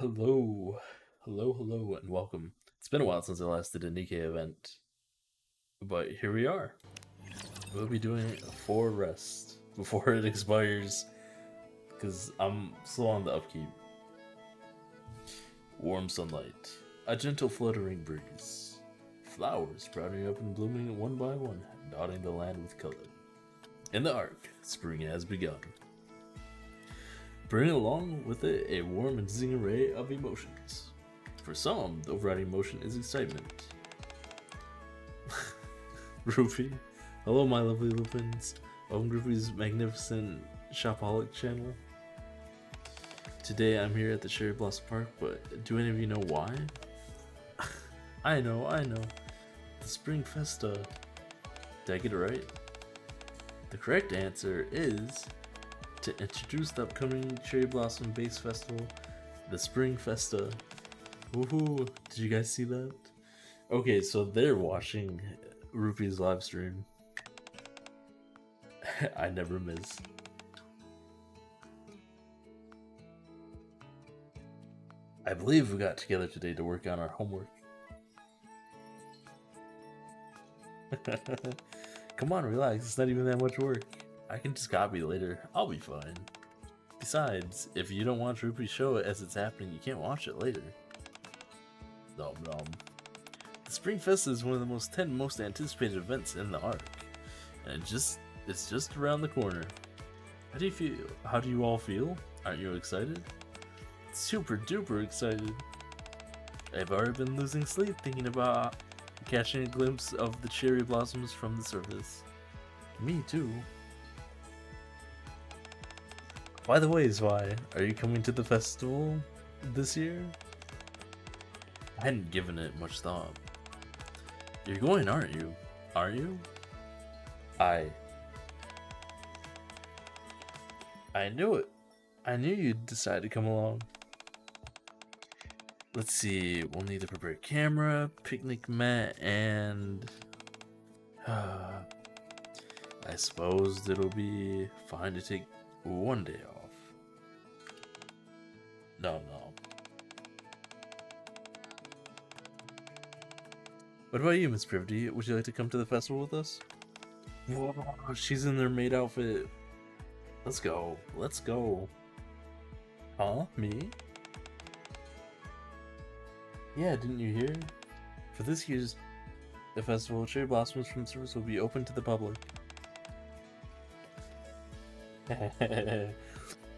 Hello, hello, and welcome. It's been a while since I last did a NIKKE event, but here we are. We'll be doing it for rest before it expires, because I'm slow on the upkeep. Warm sunlight, a gentle fluttering breeze, flowers sprouting up and blooming one by one, dotting the land with color. In the arc, spring has begun. Bring along with it a warm and dizzying array of emotions. For some, the overriding emotion is excitement. Rupee, hello my lovely Lupins. Welcome to Rupee's magnificent shopaholic channel. Today I'm here at the Cherry Blossom Park, but do any of you know why? I know. The Spring Festa. Did I get it right? The correct answer is to introduce the upcoming Cherry Blossom Base Festival, the Spring Festa. Woohoo! Did you guys see that? Okay, so they're watching Rupee's live stream. I never miss. I believe we got together today to work on our homework. Come on, relax. It's not even that much work. I can just copy later. I'll be fine. Besides, if you don't watch Rupee's show as it's happening, you can't watch it later. Nom nom. The Spring Festa is one of the 10 most anticipated events in the arc, and it's just around the corner. How do you feel? How do you all feel? Aren't you excited? Super duper excited. I've already been losing sleep thinking about catching a glimpse of the cherry blossoms from the surface. Me too. By the way, Zwei, are you coming to the festival this year? I hadn't given it much thought. You're going, aren't you? Are you? I knew it. I knew you'd decide to come along. Let's see, we'll need to prepare a camera, picnic mat, and I suppose it'll be fine to take one day off. No. What about you, Miss Privity? Would you like to come to the festival with us? Whoa, she's in their maid outfit. Let's go. Huh? Me? Yeah, didn't you hear? For this year's festival, cherry blossoms from the surface will be open to the public.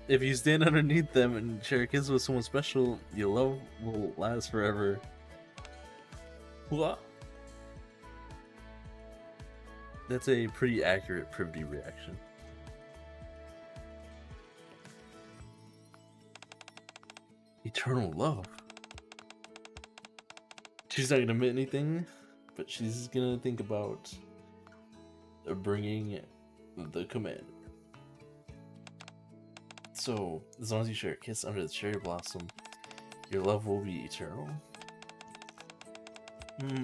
If you stand underneath them and share a kiss with someone special, your love will last forever. What? That's a pretty accurate Privity reaction. Eternal love. She's not gonna admit anything, but she's gonna think about bringing the commander. So, as long as you share a kiss under the cherry blossom, your love will be eternal.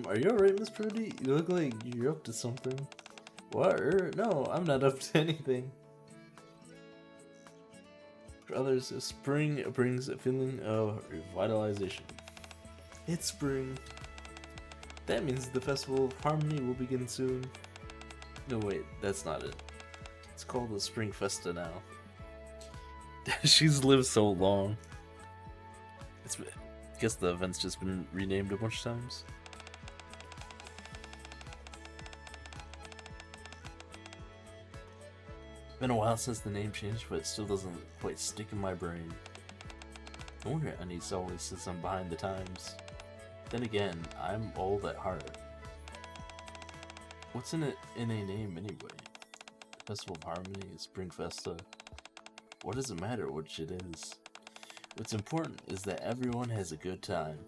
Are you alright, Miss Prudy? You look like you're up to something. What? No, I'm not up to anything. For others, spring brings a feeling of revitalization. It's spring. That means the Festival of Harmony will begin soon. No, wait, that's not it. It's called the Spring Festa now. She's lived so long. I guess the event's just been renamed a bunch of times. It's been a while since the name changed, but it still doesn't quite stick in my brain. No wonder Anise always says I'm behind the times. Then again, I'm old at heart. What's in a name anyway? Festival of Harmony, Spring Festa. What does it matter which it is? What's important is that everyone has a good time.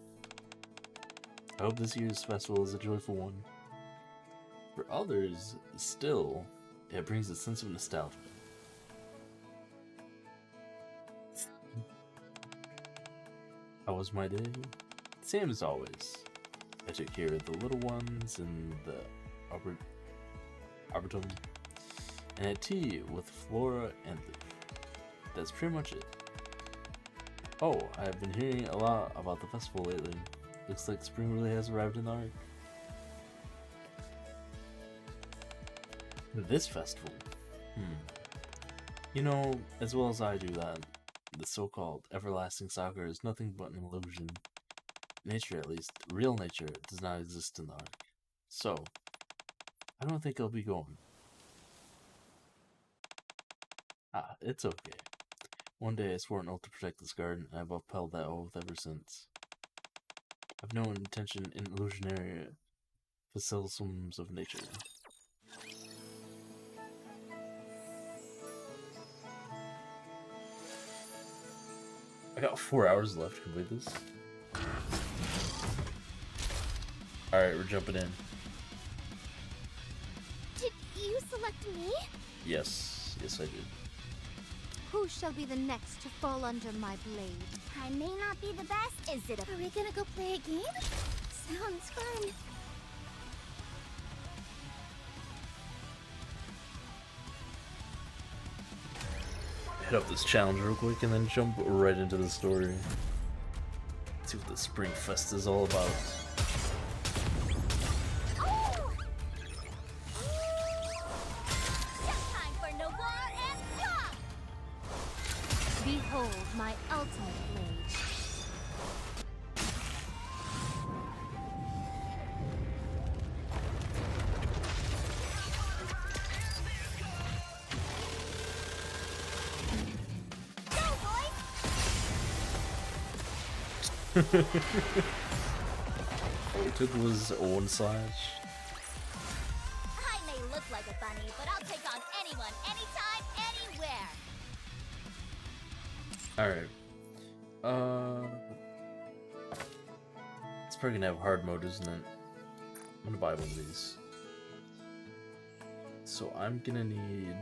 I hope this year's festival is a joyful one. For others, still, it brings a sense of nostalgia. How was my day? Same as always. I took care of the little ones in the arboretum, and had tea with Flora and Leaf. That's pretty much it. Oh, I've been hearing a lot about the festival lately. Looks like spring really has arrived in the Ark. This festival? You know, as well as I do that, the so-called everlasting soccer is nothing but an illusion. Nature, at least, real nature, does not exist in the Ark. So, I don't think I'll be going. Ah, it's okay. One day I swore an oath to protect this garden, and I've upheld that oath ever since. I've no intention in illusionary facilsums of nature. I got 4 hours left to complete this. Alright, we're jumping in. Did you select me? Yes, I did. Who shall be the next to fall under my blade? I may not be the best. Is it Are we gonna go play a game? Sounds fun. Hit up this challenge real quick and then jump right into the story. See what the Spring Fest is all about. Oh! Time for Noir and Rock! Behold my ultimate blade. All it took was one slash. I may look like a bunny, but I'll take on anyone, anytime, anywhere. Alright. It's probably gonna have hard mode, isn't it? I'm gonna buy one of these. So I'm gonna need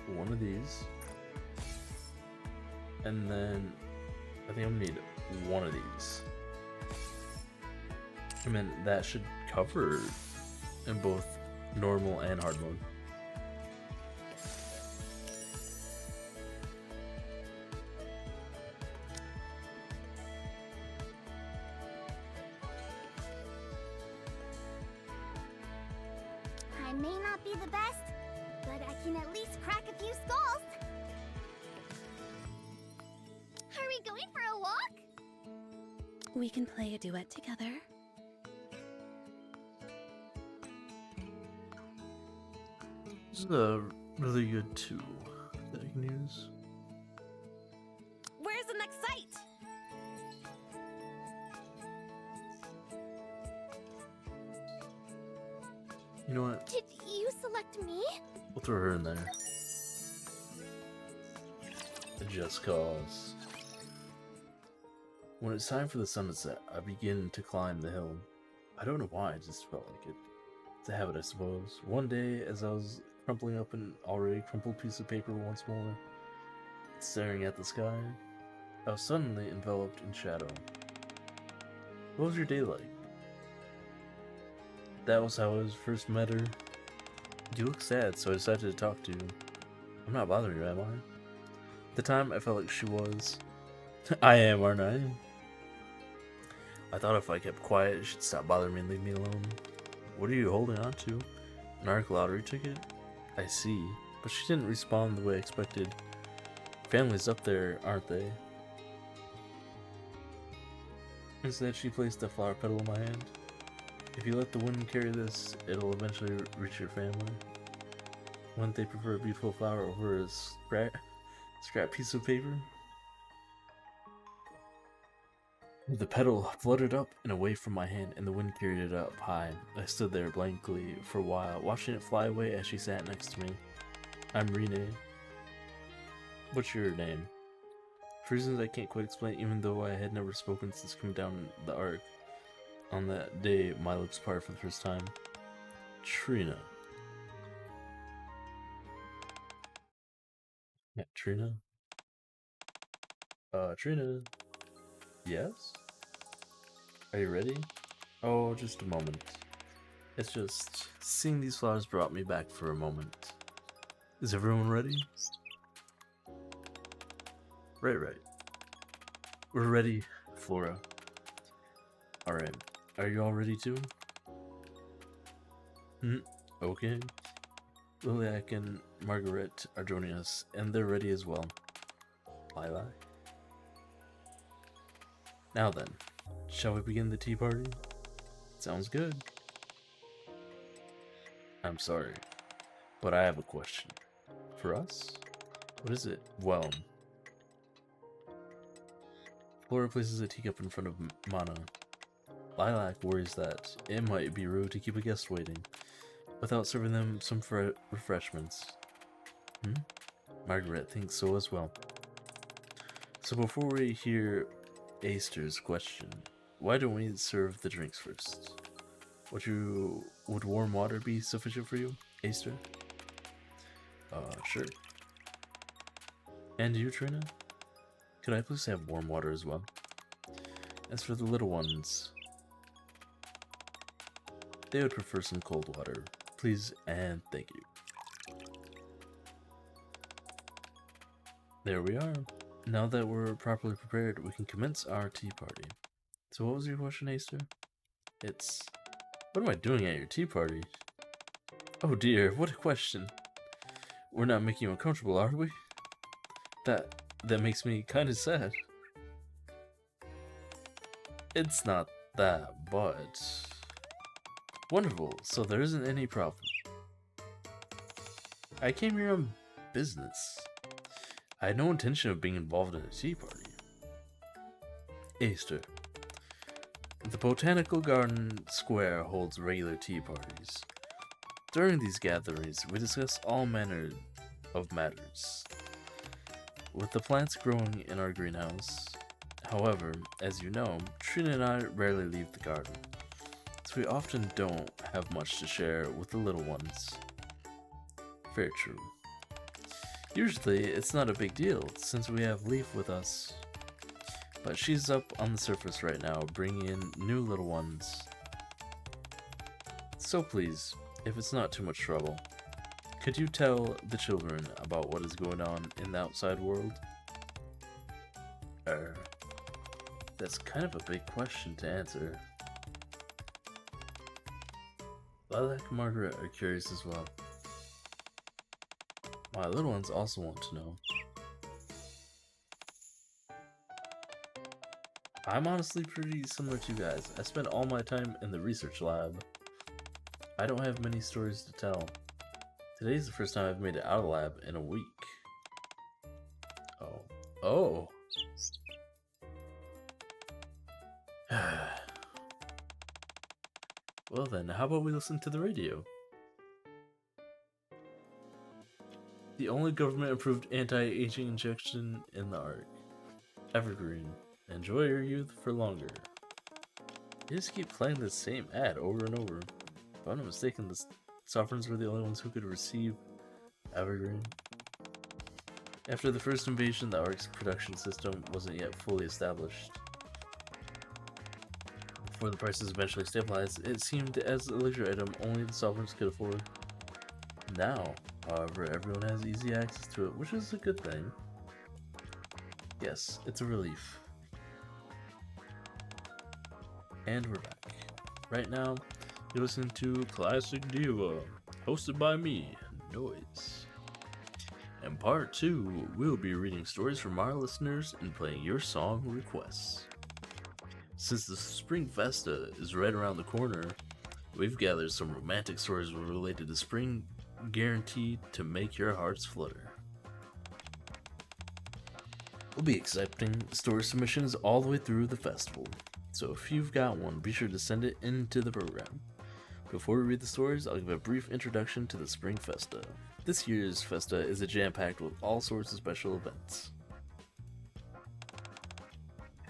one of these, and then I think I'm gonna need one of these. I mean, that should cover in both normal and hard mode. I may not be the best, but I can at least crack a few skulls. Are we going for a walk? We can play a duet together. This is a really good tool that I can use. Where's the next site? You know what? Did you select me? We'll throw her in there. A just cause. When it's time for the sun to set, I begin to climb the hill. I don't know why, I just felt like it. It's a habit, I suppose. One day, as I was crumpling up an already crumpled piece of paper once more, staring at the sky, I was suddenly enveloped in shadow. What was your day like? That was how I first met her. You look sad, so I decided to talk to you. I'm not bothering you, am I? At the time, I felt like she was. I am, aren't I? I thought if I kept quiet, she'd stop bothering me and leave me alone. What are you holding on to? An Ark lottery ticket? I see. But she didn't respond the way I expected. Family's up there, aren't they? Instead, she placed a flower petal in my hand. If you let the wind carry this, it'll eventually reach your family. Wouldn't they prefer a beautiful flower over a scrap piece of paper? The petal fluttered up and away from my hand, and the wind carried it up high. I stood there blankly for a while, watching it fly away as she sat next to me. I'm Rene. What's your name? For reasons I can't quite explain, even though I had never spoken since coming down the Ark. On that day, my lips parted for the first time. Trina. Yeah, Trina? Trina? Yes? Are you ready? Oh, just a moment. It's just seeing these flowers brought me back for a moment. Is everyone ready? Right. We're ready, Flora. Alright, are you all ready too? Okay. Lilac and Margaret are joining us, and they're ready as well. Lilac? Now then, shall we begin the tea party? Sounds good. I'm sorry, but I have a question. For us? What is it? Well, Flora places a teacup in front of Mana. Lilac worries that it might be rude to keep a guest waiting without serving them some refreshments. Margaret thinks so as well. So before we hear Aster's question, why don't we serve the drinks first? Would warm water be sufficient for you, Aster? Sure. And you, Trina? Could I please have warm water as well? As for the little ones, they would prefer some cold water. Please and thank you. There we are. Now that we're properly prepared, we can commence our tea party. So what was your question, Aster? What am I doing at your tea party? Oh dear, what a question. We're not making you uncomfortable, are we? That makes me kind of sad. It's not that, but... Wonderful, so there isn't any problem. I came here on business. I had no intention of being involved in a tea party. Aster. The Botanical Garden Square holds regular tea parties. During these gatherings, we discuss all manner of matters. With the plants growing in our greenhouse, however, as you know, Trina and I rarely leave the garden, so we often don't have much to share with the little ones. Very true. Usually, it's not a big deal, since we have Leaf with us. But she's up on the surface right now, bringing in new little ones. So please, if it's not too much trouble, could you tell the children about what is going on in the outside world? That's kind of a big question to answer. Lilac and Margaret are curious as well. My little ones also want to know. I'm honestly pretty similar to you guys. I spend all my time in the research lab. I don't have many stories to tell. Today's the first time I've made it out of the lab in a week. Oh. Well then, how about we listen to the radio? The only government-approved anti-aging injection in the Ark. Evergreen. Enjoy your youth for longer. You just keep playing the same ad over and over. If I'm not mistaken, the Sovereigns were the only ones who could receive Evergreen. After the first invasion, the Ark's production system wasn't yet fully established. Before the prices eventually stabilized, it seemed as a luxury item only the Sovereigns could afford. Now, however, everyone has easy access to it, which is a good thing. Yes, it's a relief. And we're back. Right now, you're listening to Classic Diva, hosted by me, Noise. In part 2, we'll be reading stories from our listeners and playing your song requests. Since the Spring Festa is right around the corner, we've gathered some romantic stories related to spring guaranteed to make your hearts flutter. We'll be accepting story submissions all the way through the festival, so if you've got one, be sure to send it into the program. Before we read the stories, I'll give a brief introduction to the Spring Festa. This year's Festa is jam-packed with all sorts of special events.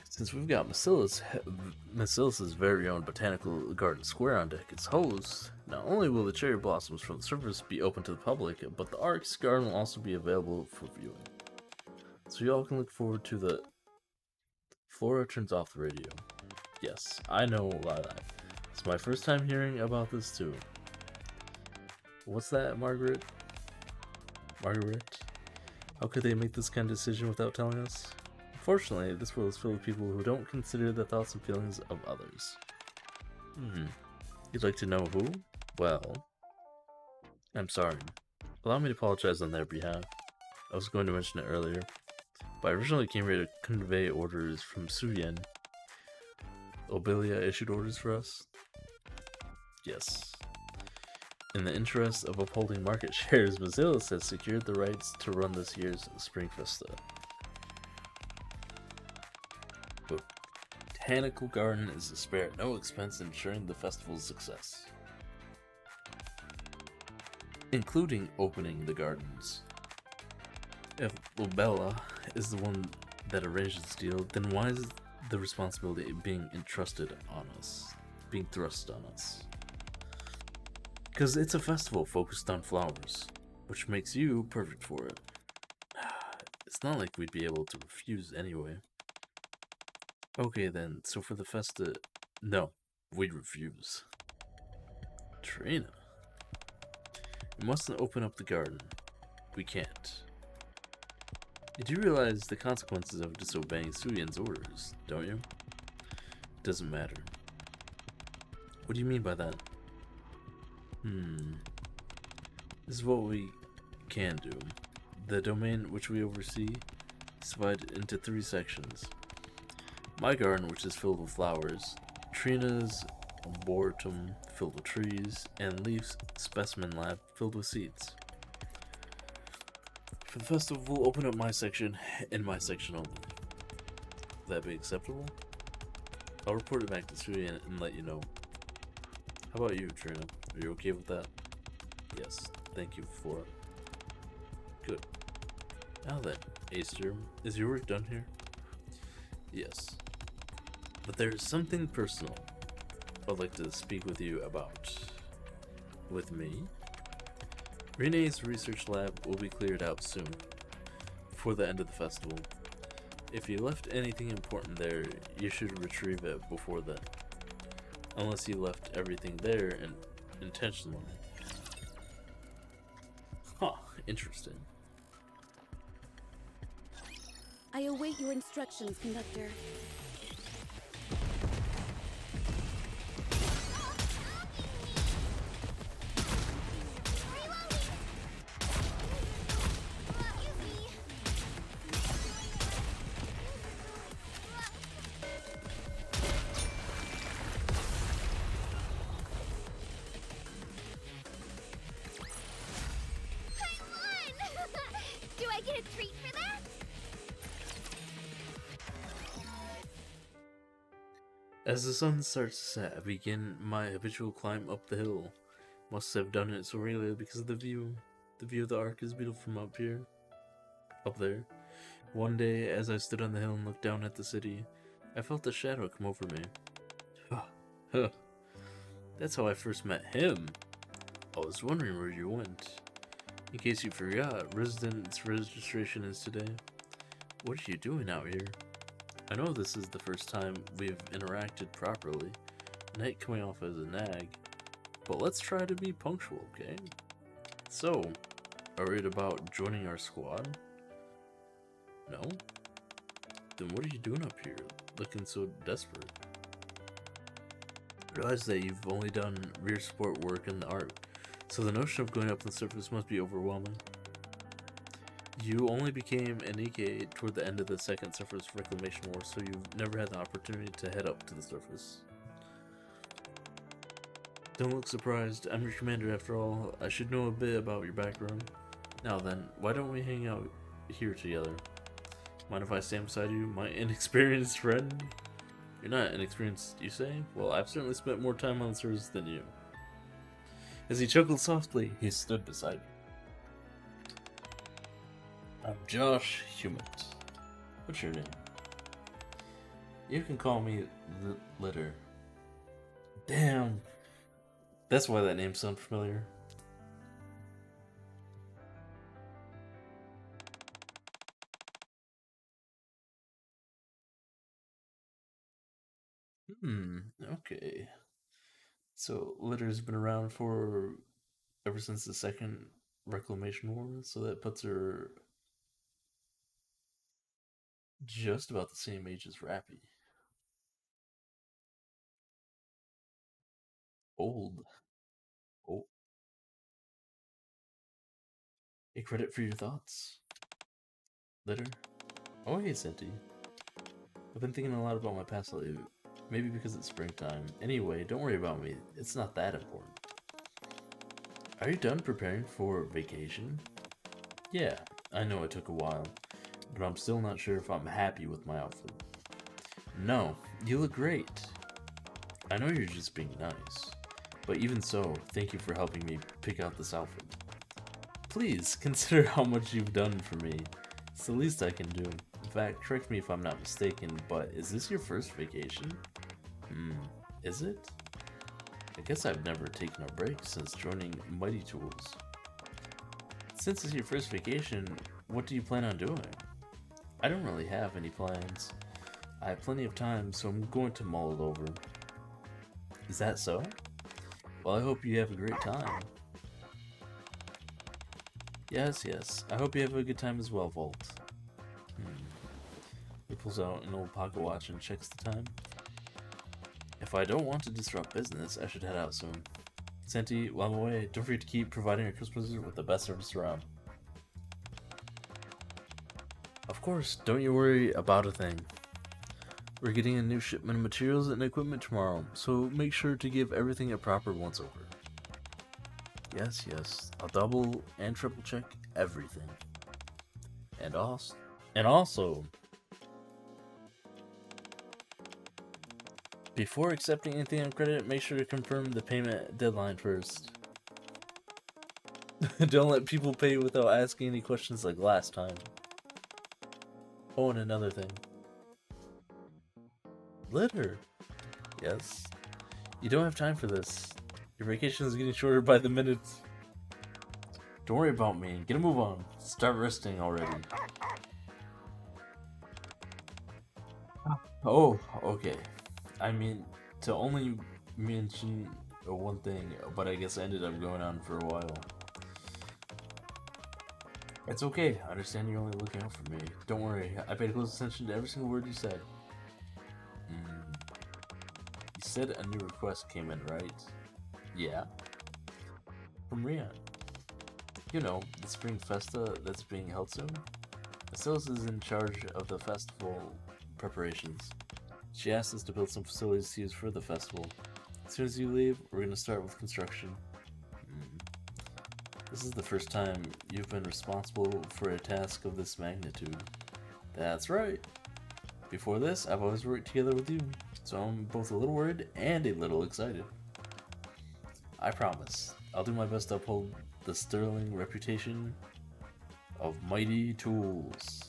Since we've got Macilis's very own Botanical Garden Square on deck as host, not only will the cherry blossoms from the surface be open to the public, but the Ark's garden will also be available for viewing. So y'all can look forward to the... Flora turns off the radio. Yes, I know, Lilac. It's my first time hearing about this too. What's that, Margaret? Margaret? How could they make this kind of decision without telling us? Unfortunately, this world is filled with people who don't consider the thoughts and feelings of others. You'd like to know who? Well, I'm sorry. Allow me to apologize on their behalf. I was going to mention it earlier, but I originally came here to convey orders from Suyen. Obelia issued orders for us? Yes. In the interest of upholding market shares, Basilis has secured the rights to run this year's Spring Festa. Botanical Garden is to spare at no expense ensuring the festival's success, including opening the gardens. If Lobella is the one that arranged this deal, then why is the responsibility being entrusted on us, being thrust on us? Because it's a festival focused on flowers, which makes you perfect for it. It's not like we'd be able to refuse anyway. Okay then, so for the festa... No, we'd refuse. Trina. We mustn't open up the garden. We can't. You do realize the consequences of disobeying Suyen's orders, don't you? It doesn't matter. What do you mean by that? This is what we can do. The domain which we oversee is divided into 3 sections. My garden, which is filled with flowers, Trina's arboretum filled with trees, and Leaf's specimen lab filled with seeds. For the festival, we'll open up my section and my section only. Would that be acceptable? I'll report it back to Suyen and let you know. How about you, Trina? Are you okay with that? Yes, thank you for it. Good. Now then, Acer, is your work done here? Yes. But there is something personal I'd like to speak with you about. With me? Renee's research lab will be cleared out soon, before the end of the festival. If you left anything important there, you should retrieve it before then. Unless you left everything there and intentionally. Huh, interesting. I await your instructions, Conductor. Do I get a treat for that? As the sun starts to set, I begin my habitual climb up the hill. Must have done it so regularly because of the view. The view of the arc is beautiful from up here. Up there. One day, as I stood on the hill and looked down at the city, I felt a shadow come over me. That's how I first met him. I was wondering where you went. In case you forgot, residence registration is today. What are you doing out here? I know this is the first time we've interacted properly, Night coming off as a nag, but let's try to be punctual, okay? So, worried about joining our squad? No? Then what are you doing up here, looking so desperate? I realize that you've only done rear support work in the art, so the notion of going up the surface must be overwhelming. You only became a NIKKE toward the end of the second surface reclamation war, so you've never had the opportunity to head up to the surface. Don't look surprised, I'm your commander after all. I should know a bit about your background. Now then, why don't we hang out here together? Mind if I stand beside you, my inexperienced friend? You're not inexperienced, you say? Well, I've certainly spent more time on the surface than you. As he chuckled softly, he stood beside me. I'm Josh Humant. What's your name? You can call me the Litter. Damn. That's why that name sounds familiar. Okay. So litter's been around for ever since the second Reclamation War, so that puts her just about the same age as Rappy. Old. Oh, a credit for your thoughts. Litter. Oh, hey, Senti. I've been thinking a lot about my past lately. Maybe because it's springtime. Anyway, don't worry about me. It's not that important. Are you done preparing for vacation? Yeah, I know it took a while, but I'm still not sure if I'm happy with my outfit. No, you look great. I know you're just being nice, but even so, thank you for helping me pick out this outfit. Please consider how much you've done for me. It's the least I can do. In fact, correct me if I'm not mistaken, but is this your first vacation? Is it? I guess I've never taken a break since joining Mighty Tools. Since it's your first vacation, what do you plan on doing? I don't really have any plans. I have plenty of time, so I'm going to mull it over. Is that so? Well, I hope you have a great time. Yes. I hope you have a good time as well, Volt. He pulls out an old pocket watch and checks the time. If I don't want to disrupt business, I should head out soon. Senti, while I'm away, don't forget to keep providing our customers with the best service around. Of course, don't you worry about a thing. We're getting a new shipment of materials and equipment tomorrow, so make sure to give everything a proper once-over. Yes, I'll double and triple check everything. And also, before accepting anything on credit, make sure to confirm the payment deadline first. Don't let people pay without asking any questions like last time. Oh, and another thing. Litter. Yes. You don't have time for this. Your vacation is getting shorter by the minute. Don't worry about me. Get a move on. Start resting already. Oh, okay. I mean, to only mention one thing, but I guess I ended up going on for a while. It's okay. I understand you're only looking out for me. Don't worry. I paid close attention to every single word you said. You said a new request came in, right? Yeah. From Rian. You know, the spring festa that's being held soon? Asilis is in charge of the festival preparations. She asked us to build some facilities to use for the festival. As soon as you leave, we're going to start with construction. This is the first time you've been responsible for a task of this magnitude. That's right. Before this, I've always worked together with you, so I'm both a little worried and a little excited. I promise, I'll do my best to uphold the sterling reputation of Mighty Tools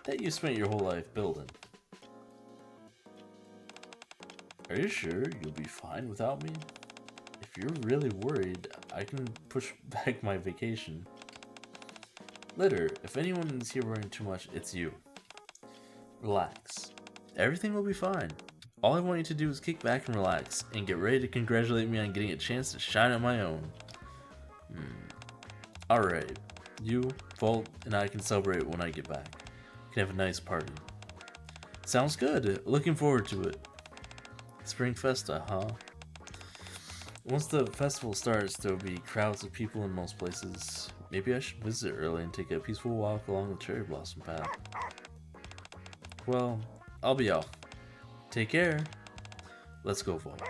that you spent your whole life building. Are you sure you'll be fine without me? If you're really worried, I can push back my vacation. Litter, if anyone is here worrying too much, it's you. Relax. Everything will be fine. All I want you to do is kick back and relax, and get ready to congratulate me on getting a chance to shine on my own. Alright, you, Volt, and I can celebrate when I get back. We can have a nice party. Sounds good. Looking forward to it. Spring Festa, huh? Once the festival starts, there will be crowds of people in most places. Maybe I should visit early and take a peaceful walk along the cherry blossom path. Well, I'll be off. Take care. Let's go, Volt.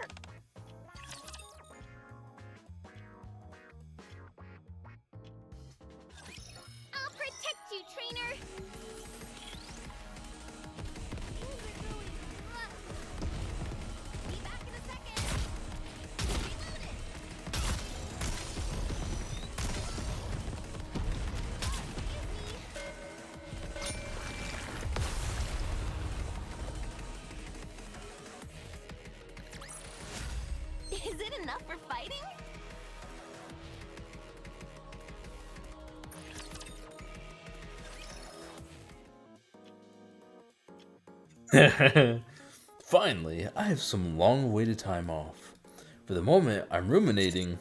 I'll protect you, trainer! Be back in a second! Reloaded! Is it enough for fighting? Finally, I have some long-awaited time off. For the moment, I'm ruminating.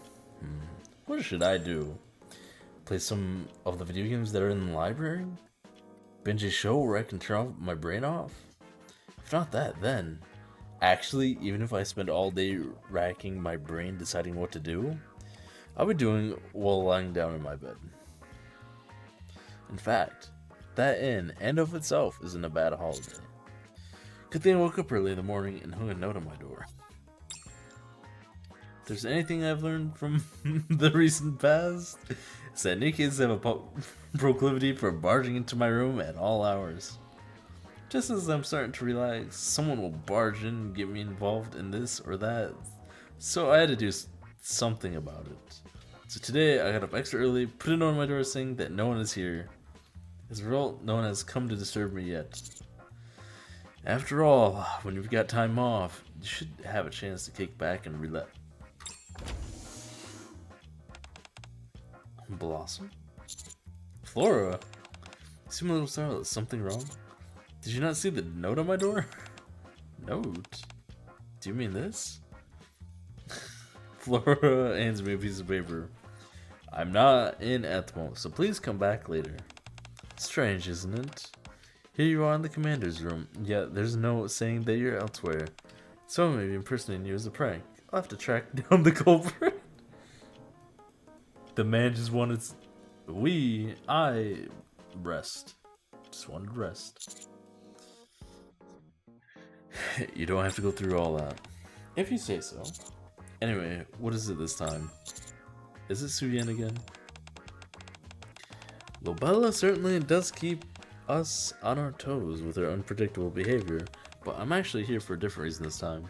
What should I do? Play some of the video games that are in the library? Binge a show where I can turn my brain off? If not that, then... Actually, even if I spend all day racking my brain deciding what to do, I'll be doing while lying down in my bed. In fact, that in and of itself isn't a bad holiday. Good thing I woke up early in the morning and hung a note on my door. If there's anything I've learned from the recent past, it's that Nikki's have a proclivity for barging into my room at all hours. Just as I'm starting to relax, someone will barge in and get me involved in this or that, so I had to do something about it. So today I got up extra early, put a note on my door saying that no one is here. As a result, no one has come to disturb me yet. After all, when you've got time off, you should have a chance to kick back and relax. Blossom? Flora? You seem a little startled. Is something wrong? Did you not see the note on my door? Note? Do you mean this? Flora hands me a piece of paper. I'm not in at the moment, so please come back later. Strange, isn't it? Here you are in the commander's room, yet there's no saying that you're elsewhere. Someone may be impersonating you as a prank. I'll have to track down the culprit. The man just wanted... rest. Just wanted rest. You don't have to go through all that. If you say so. Anyway, what is it this time? Is it Suyen again? Lobella certainly does keep us on our toes with her unpredictable behavior, but I'm actually here for a different reason this time.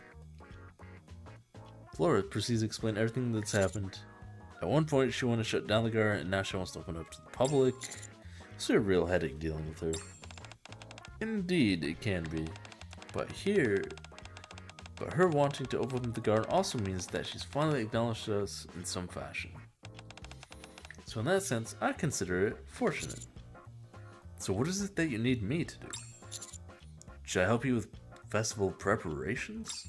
Flora proceeds to explain everything that's happened. At one point, she wanted to shut down the garden, and now she wants to open up to the public. It's a real headache dealing with her. Indeed, it can be. But her wanting to open the garden also means that she's finally acknowledged us in some fashion. So in that sense, I consider it fortunate. So what is it that you need me to do? Should I help you with festival preparations?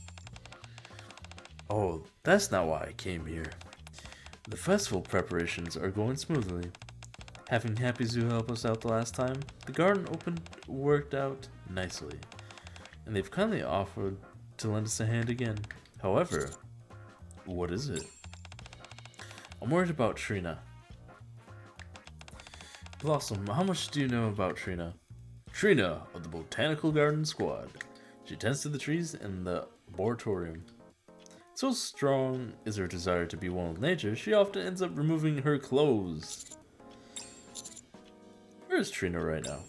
Oh, that's not why I came here. The festival preparations are going smoothly. Having Happy Zoo help us out the last time, the garden worked out nicely. And they've kindly offered to lend us a hand again. However, what is it? I'm worried about Trina. Blossom, how much do you know about Trina? Trina of the Botanical Garden Squad. She tends to the trees in the arboretum. So strong is her desire to be one with nature, she often ends up removing her clothes. Where is Trina right now?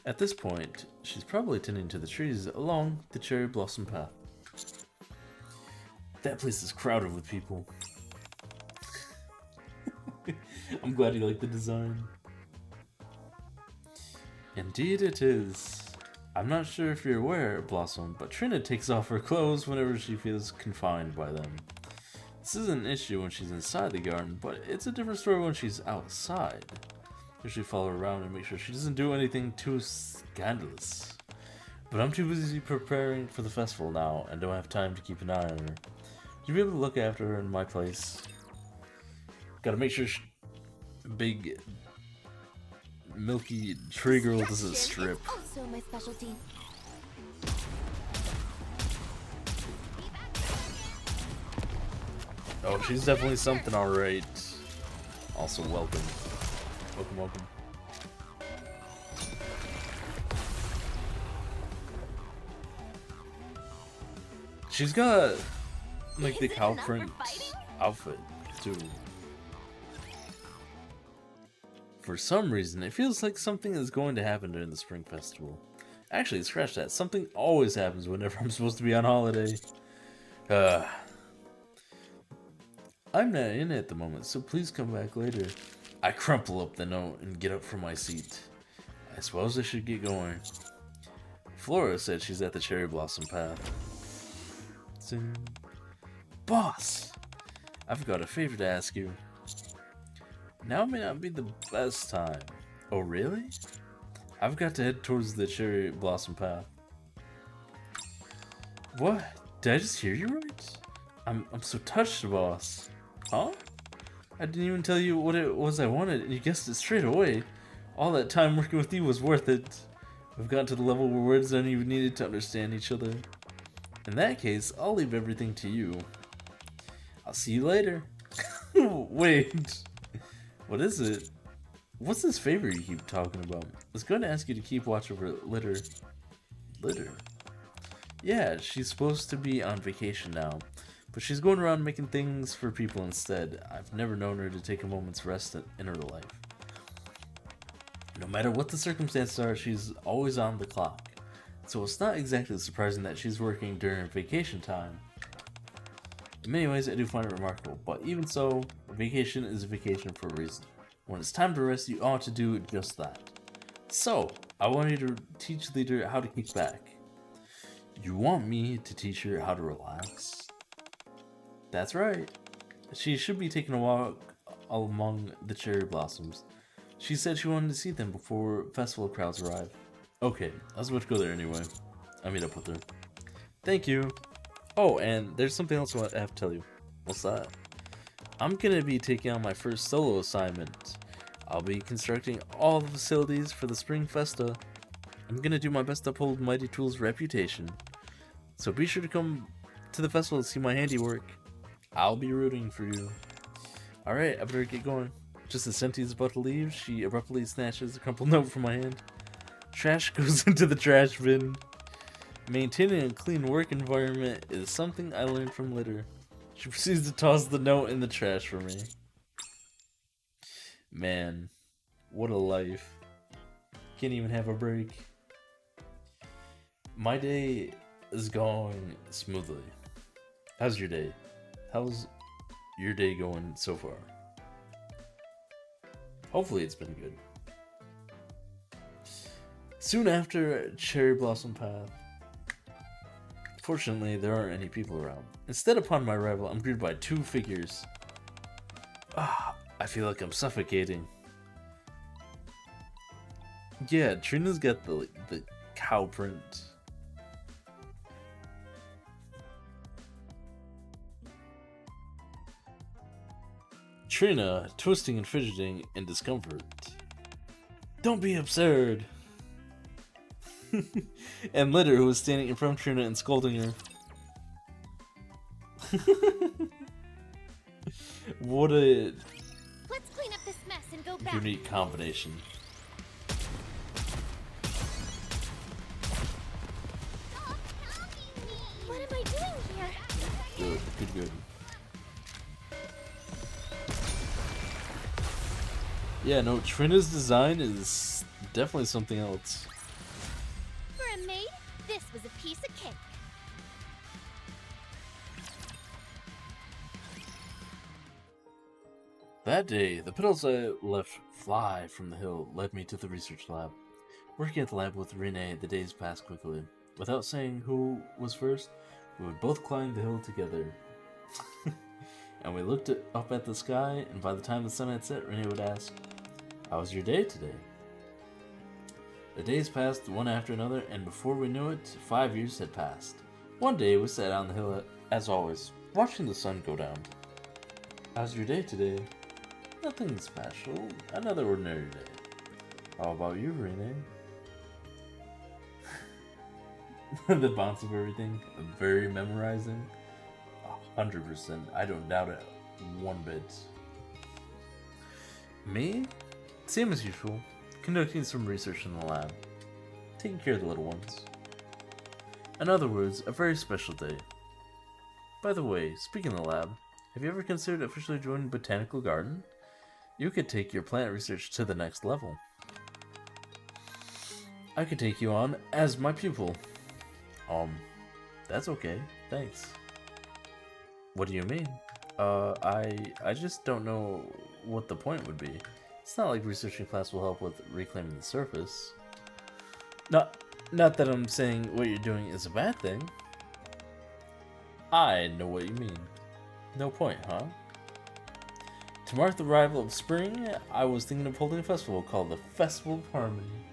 At this point, she's probably tending to the trees along the cherry blossom path. That place is crowded with people. I'm glad you like the design. Indeed it is. I'm not sure if you're aware, Blossom, but Trina takes off her clothes whenever she feels confined by them. This isn't an issue when she's inside the garden, but it's a different story when she's outside. Usually follow her around and make sure she doesn't do anything too scandalous. But I'm too busy preparing for the festival now and don't have time to keep an eye on her. You'll be able to look after her in my place. Gotta make sure big milky tree girl doesn't strip. Also my specialty. Oh, she's definitely something, alright. Also, welcome. Welcome, welcome. She's got, like, the cow print outfit, too. For some reason, it feels like something is going to happen during the Spring Festival. Actually, scratch that. Something always happens whenever I'm supposed to be on holiday. I'm not in at the moment, so please come back later. I crumple up the note and get up from my seat. I suppose I should get going. Flora said she's at the cherry blossom path. Zing. Boss! I've got a favor to ask you. Now may not be the best time. Oh, really? I've got to head towards the cherry blossom path. What? Did I just hear you right? I'm so touched, boss. Huh? I didn't even tell you what it was I wanted, and you guessed it straight away. All that time working with you was worth it. We've gotten to the level where words aren't even needed to understand each other. In that case, I'll leave everything to you. I'll see you later. Wait. What is it? What's this favor you keep talking about? I was going to ask you to keep watch over Litter. Litter? Yeah, she's supposed to be on vacation now, but she's going around making things for people instead. I've never known her to take a moment's rest in her life. No matter what the circumstances are, she's always on the clock. So it's not exactly surprising that she's working during vacation time. In many ways, I do find it remarkable, but even so, a vacation is a vacation for a reason. When it's time to rest, you ought to do just that. So, I want you to teach Leader how to kick back. You want me to teach her how to relax? That's right. She should be taking a walk among the cherry blossoms. She said she wanted to see them before festival crowds arrive. Okay, I was about to go there anyway. I'll meet up with her. Thank you. Oh, and there's something else I have to tell you. What's that? I'm gonna be taking on my first solo assignment. I'll be constructing all the facilities for the Spring Festa. I'm gonna do my best to uphold Mighty Tool's reputation. So be sure to come to the festival to see my handiwork. I'll be rooting for you. Alright, I better get going. Just as Senti's about to leave, she abruptly snatches a crumpled note from my hand. Trash goes into the trash bin. Maintaining a clean work environment is something I learned from Litter. She proceeds to toss the note in the trash for me. Man, what a life. Can't even have a break. My day is going smoothly. How's your day? How's your day going so far? Hopefully it's been good. Soon after Cherry Blossom Path. Fortunately, there aren't any people around. Instead, upon my arrival, I'm greeted by two figures. I feel like I'm suffocating. Yeah, Trina's got the cow print. Trina, twisting and fidgeting in discomfort. Don't be absurd. And Litter, who was standing in front of Trina and scolding her. What a Let's clean up this mess and go back. unique combination. Stop pounding me. What am I doing here? Good. Yeah, no, Trina's design is definitely something else. For a maid, this was a piece of cake. That day, the petals I left fly from the hill led me to the research lab. Working at the lab with Renee, the days passed quickly. Without saying who was first, we would both climb the hill together. And we looked up at the sky, and by the time the sun had set, Renee would ask, "How was your day today?" The days passed one after another, and before we knew it, 5 years had passed. One day, we sat on the hill as always, watching the sun go down. "How's your day today?" "Nothing special. Another ordinary day." "How about you, Renee?" The bounce of everything, very memorizing. 100%. I don't doubt it one bit. Me? Same as usual. Conducting some research in the lab. Taking care of the little ones. In other words, a very special day. By the way, speaking of the lab, have you ever considered officially joining Botanical Garden? You could take your plant research to the next level. I could take you on as my pupil. That's okay. Thanks. What do you mean? I just don't know what the point would be. It's not like researching class will help with reclaiming the surface. Not that I'm saying what you're doing is a bad thing. I know what you mean. No point, huh? To mark the arrival of spring, I was thinking of holding a festival called the Festival of Harmony.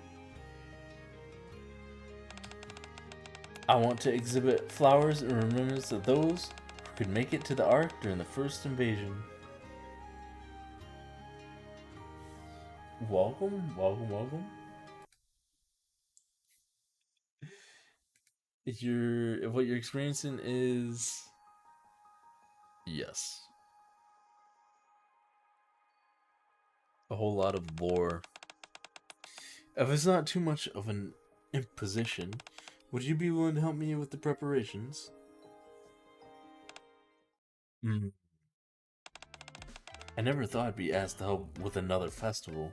I want to exhibit flowers in remembrance of those who could make it to the Ark during the first invasion. Welcome, welcome, welcome. What you're experiencing is yes. A whole lot of lore. If it's not too much of an imposition, would you be willing to help me with the preparations? I never thought I'd be asked to help with another festival.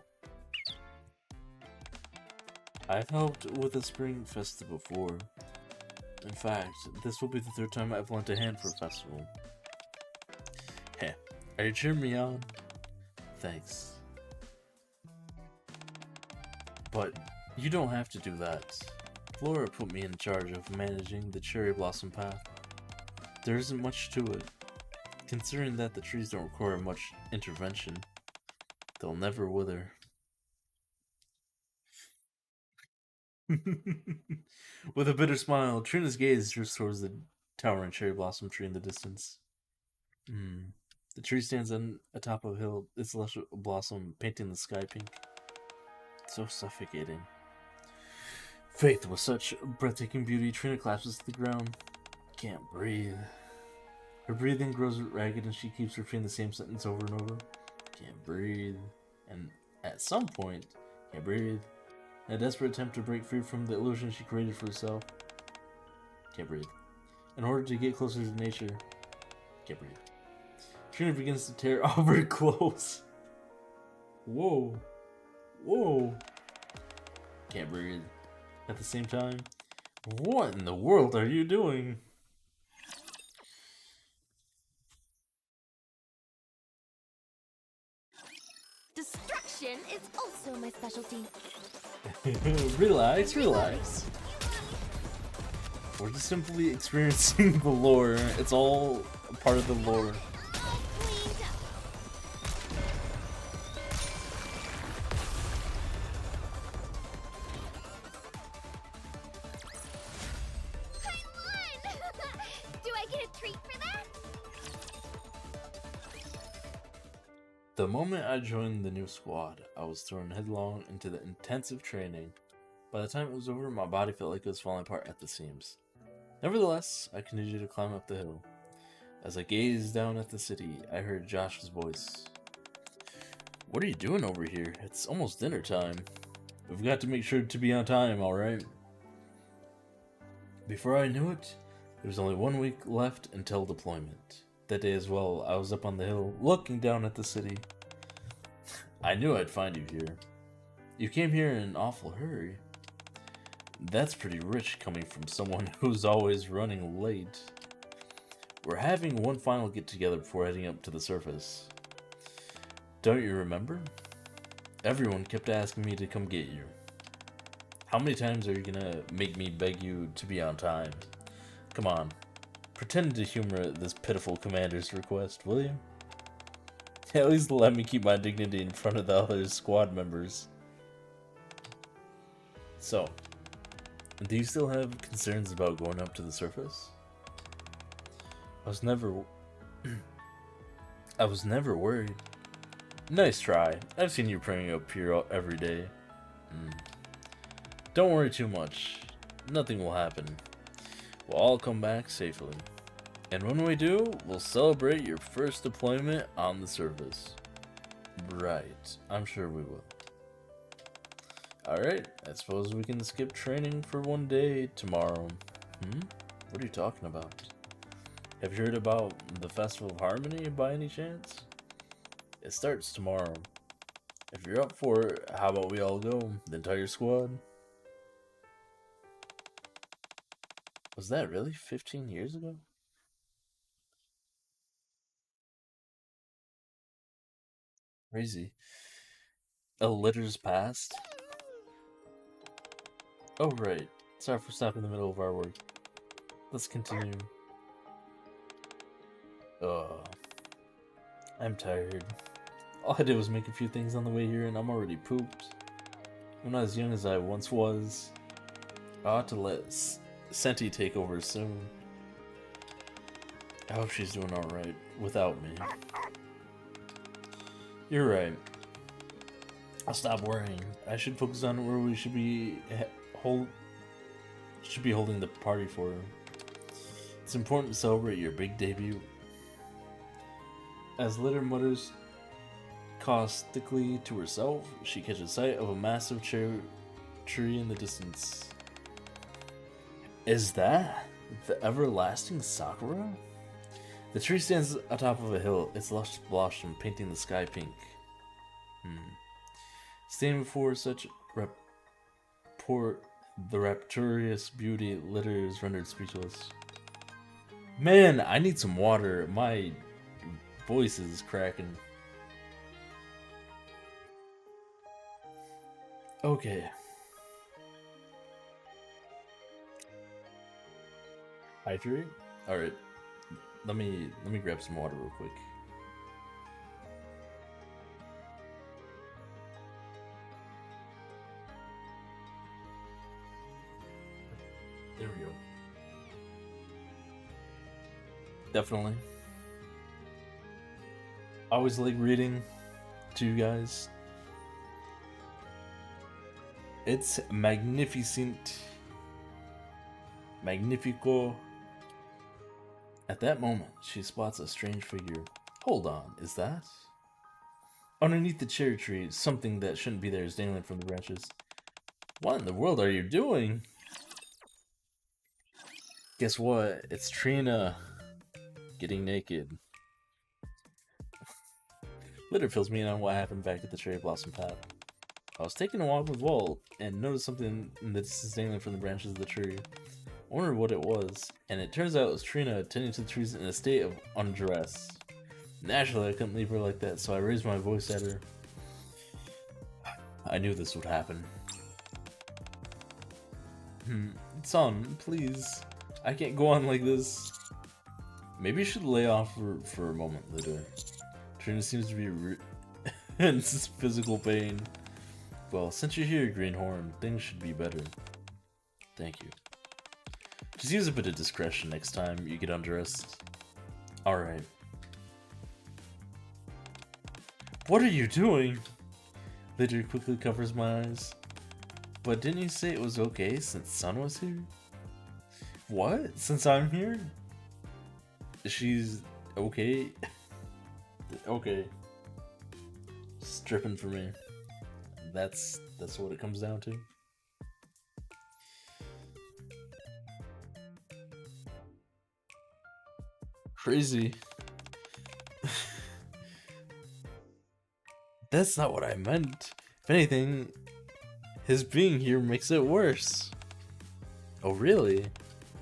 I've helped with a spring festival before. In fact, this will be the third time I've lent a hand for a festival. Heh, are you cheering me on? Thanks. But you don't have to do that. Flora put me in charge of managing the cherry blossom path. There isn't much to it. Considering that the trees don't require much intervention, they'll never wither. With a bitter smile, Trina's gaze drifts towards the towering cherry blossom tree in the distance. The tree stands on atop of a hill, its lush blossom painting the sky pink. So suffocating. Faith with such breathtaking beauty, Trina collapses to the ground. Can't breathe. Her breathing grows ragged and she keeps repeating the same sentence over and over. Can't breathe. And at some point, can't breathe. In a desperate attempt to break free from the illusion she created for herself. Can't breathe. In order to get closer to nature. Can't breathe. Trina begins to tear off her clothes. Whoa. Whoa. Can't breathe. At the same time, what in the world are you doing? Destruction is also my specialty. Relax, relax. We're just simply experiencing the lore. It's all a part of the lore. The moment I joined the new squad, I was thrown headlong into the intensive training. By the time it was over, my body felt like it was falling apart at the seams. Nevertheless, I continued to climb up the hill. As I gazed down at the city, I heard Josh's voice. What are you doing over here? It's almost dinner time. We've got to make sure to be on time, alright? Before I knew it, there was only 1 week left until deployment. That day as well, I was up on the hill, looking down at the city. I knew I'd find you here. You came here in an awful hurry. That's pretty rich coming from someone who's always running late. We're having one final get-together before heading up to the surface. Don't you remember? Everyone kept asking me to come get you. How many times are you gonna make me beg you to be on time? Come on. Pretend to humor this pitiful commander's request, will you? At least let me keep my dignity in front of the other squad members. So, do you still have concerns about going up to the surface? I was never worried. Nice try. I've seen you praying up here every day. Don't worry too much. Nothing will happen. We'll all come back safely. And when we do, we'll celebrate your first deployment on the surface. Right, I'm sure we will. Alright, I suppose we can skip training for one day tomorrow. What are you talking about? Have you heard about the Festival of Harmony by any chance? It starts tomorrow. If you're up for it, how about we all go, the entire squad? Was that really 15 years ago? Crazy. A litter's passed? Oh, right. Sorry for stopping in the middle of our work. Let's continue. I'm tired. All I did was make a few things on the way here and I'm already pooped. I'm not as young as I once was. I ought to let Senti take over soon. I hope she's doing alright without me. You're right. I'll stop worrying. I should focus on where we should be holding the party for her. It's important to celebrate your big debut. As Litter mutters caustically to herself, she catches sight of a massive cherry tree in the distance. Is that the everlasting Sakura? The tree stands atop of a hill, its lush blossom painting the sky pink. Standing before such the rapturous beauty, Litter is rendered speechless. Man, I need some water. My voice is cracking. Okay. Hydrate? Alright. Let me grab some water real quick. There we go. Definitely. I always like reading to you guys. It's magnificent. Magnifico. At that moment, she spots a strange figure. Hold on, is that? Underneath the cherry tree, something that shouldn't be there is dangling from the branches. What in the world are you doing? Guess what? It's Trina getting naked. Litter fills me in on what happened back at the cherry blossom path. I was taking a walk with Walt and noticed something that's dangling from the branches of the tree. I wondered what it was, and it turns out it was Trina tending to the trees in a state of undress. Naturally, I couldn't leave her like that, so I raised my voice at her. I knew this would happen. Son, please. I can't go on like this. Maybe you should lay off for a moment, Litter. Trina seems to be in physical pain. Well, since you're here, Greenhorn, things should be better. Thank you. Just use a bit of discretion next time you get undressed. Alright. What are you doing? Litter quickly covers my eyes. But didn't you say it was okay since Sun was here? What? Since I'm here? She's okay? Okay. Stripping for me. That's what it comes down to. Crazy. That's not what I meant. If anything, his being here makes it worse. Oh really?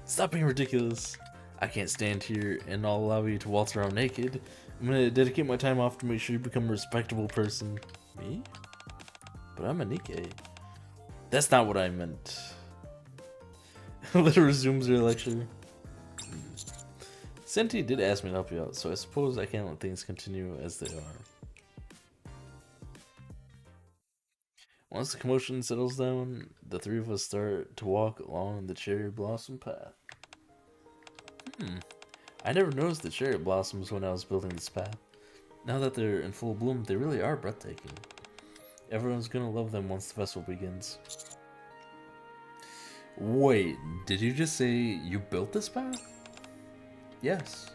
Stop being ridiculous. I can't stand here and I'll allow you to waltz around naked. I'm gonna dedicate my time off to make sure you become a respectable person. Me? But I'm a Nikke. That's not what I meant. Litter resumes her lecture. Senti did ask me to help you out, so I suppose I can't let things continue as they are. Once the commotion settles down, the three of us start to walk along the cherry blossom path. I never noticed the cherry blossoms when I was building this path. Now that they're in full bloom, they really are breathtaking. Everyone's gonna love them once the festival begins. Wait, did you just say you built this path? Yes.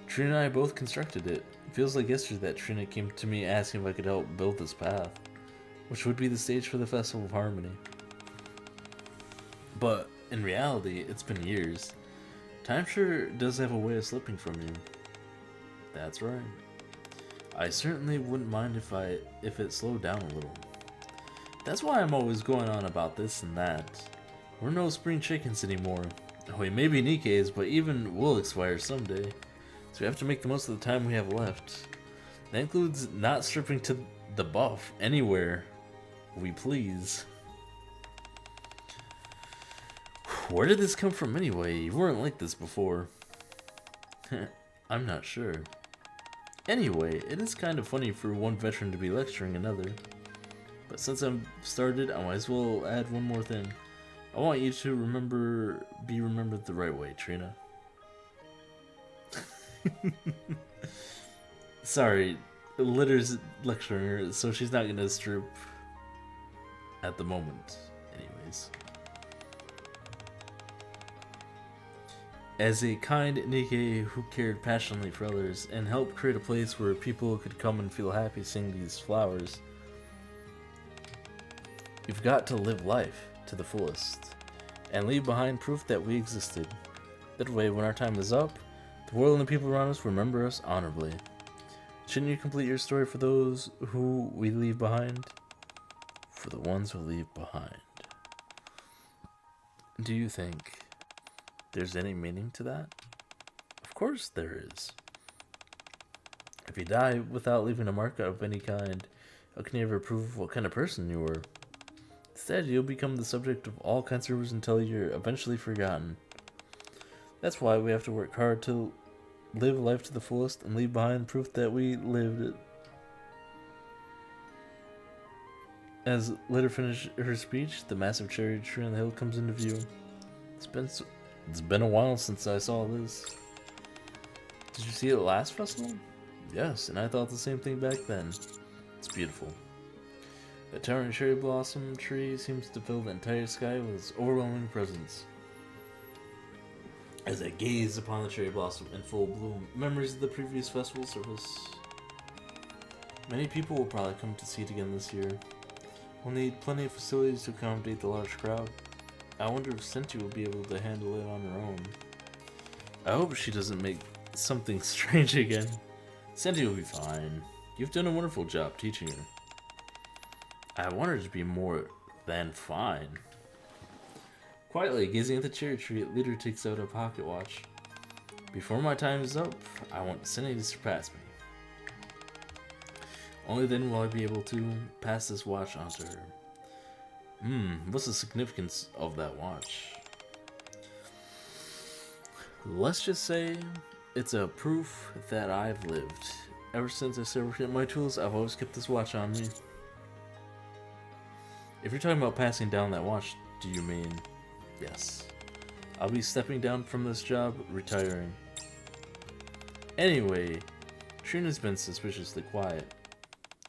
Trina and I both constructed it. It feels like yesterday that Trina came to me asking if I could help build this path, which would be the stage for the Festival of Harmony. But in reality, it's been years. Time sure does have a way of slipping from you. That's right. I certainly wouldn't mind if it slowed down a little. That's why I'm always going on about this and that. We're no spring chickens anymore. We may be Nikkes, but even we'll expire someday. So we have to make the most of the time we have left. That includes not stripping to the buff anywhere we please. Where did this come from anyway? You weren't like this before. I'm not sure. Anyway, it is kind of funny for one veteran to be lecturing another. But since I've started, I might as well add one more thing. I want you to be remembered the right way, Trina. Sorry, Litter's lecturing her, so she's not gonna stroop at the moment. Anyways. As a kind NIKKE who cared passionately for others and helped create a place where people could come and feel happy seeing these flowers, you've got to live life to the fullest and leave behind proof that we existed. That way, when our time is up, the world and the people around us remember us honorably. Shouldn't you complete your story for those who we leave behind? For the ones we leave behind. Do you think there's any meaning to that? Of course there is. If you die without leaving a mark of any kind, how can you ever prove what kind of person you were? Instead, you'll become the subject of all kinds of rumors until you're eventually forgotten. That's why we have to work hard to live life to the fullest and leave behind proof that we lived it. As Litter finished her speech, the massive cherry tree on the hill comes into view. It's been a while since I saw this. Did you see it last festival? Yes, and I thought the same thing back then. It's beautiful. The towering cherry blossom tree seems to fill the entire sky with its overwhelming presence. As I gaze upon the cherry blossom in full bloom, memories of the previous festival surface. Many people will probably come to see it again this year. We'll need plenty of facilities to accommodate the large crowd. I wonder if Senti will be able to handle it on her own. I hope she doesn't make something strange again. Senti will be fine. You've done a wonderful job teaching her. I want her to be more than fine. Quietly gazing at the cherry tree, Leader takes out a pocket watch. Before my time is up, I want Senti to surpass me. Only then will I be able to pass this watch on to her. What's the significance of that watch? Let's just say it's a proof that I've lived. Ever since I started working at my tools, I've always kept this watch on me. If you're talking about passing down that watch, do you mean... Yes. I'll be stepping down from this job, retiring. Anyway, Trina's been suspiciously quiet.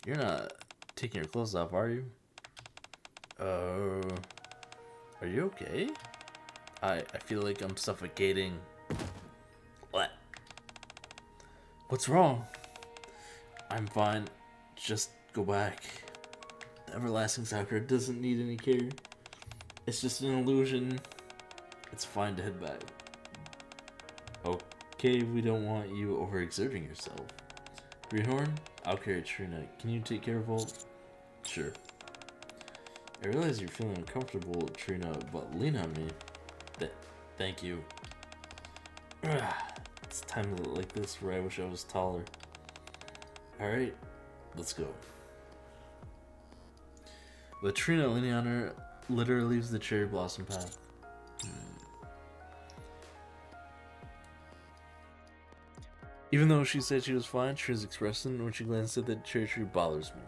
You're not taking your clothes off, are you? Are you okay? I feel like I'm suffocating. What? What's wrong? I'm fine. Just go back. The everlasting Sakura doesn't need any care. It's just an illusion. It's fine to head back. Okay, we don't want you overexerting yourself. Greenhorn, I'll carry Trina. Can you take care of Volt? Sure. I realize you're feeling uncomfortable, Trina, but lean on me. Thank you. It's time to look like this where I wish I was taller. Alright, let's go. With Trina leaning on her, Litter leaves the cherry blossom path. Even though she said she was fine, Trina's expression when she glanced at the cherry tree bothers me.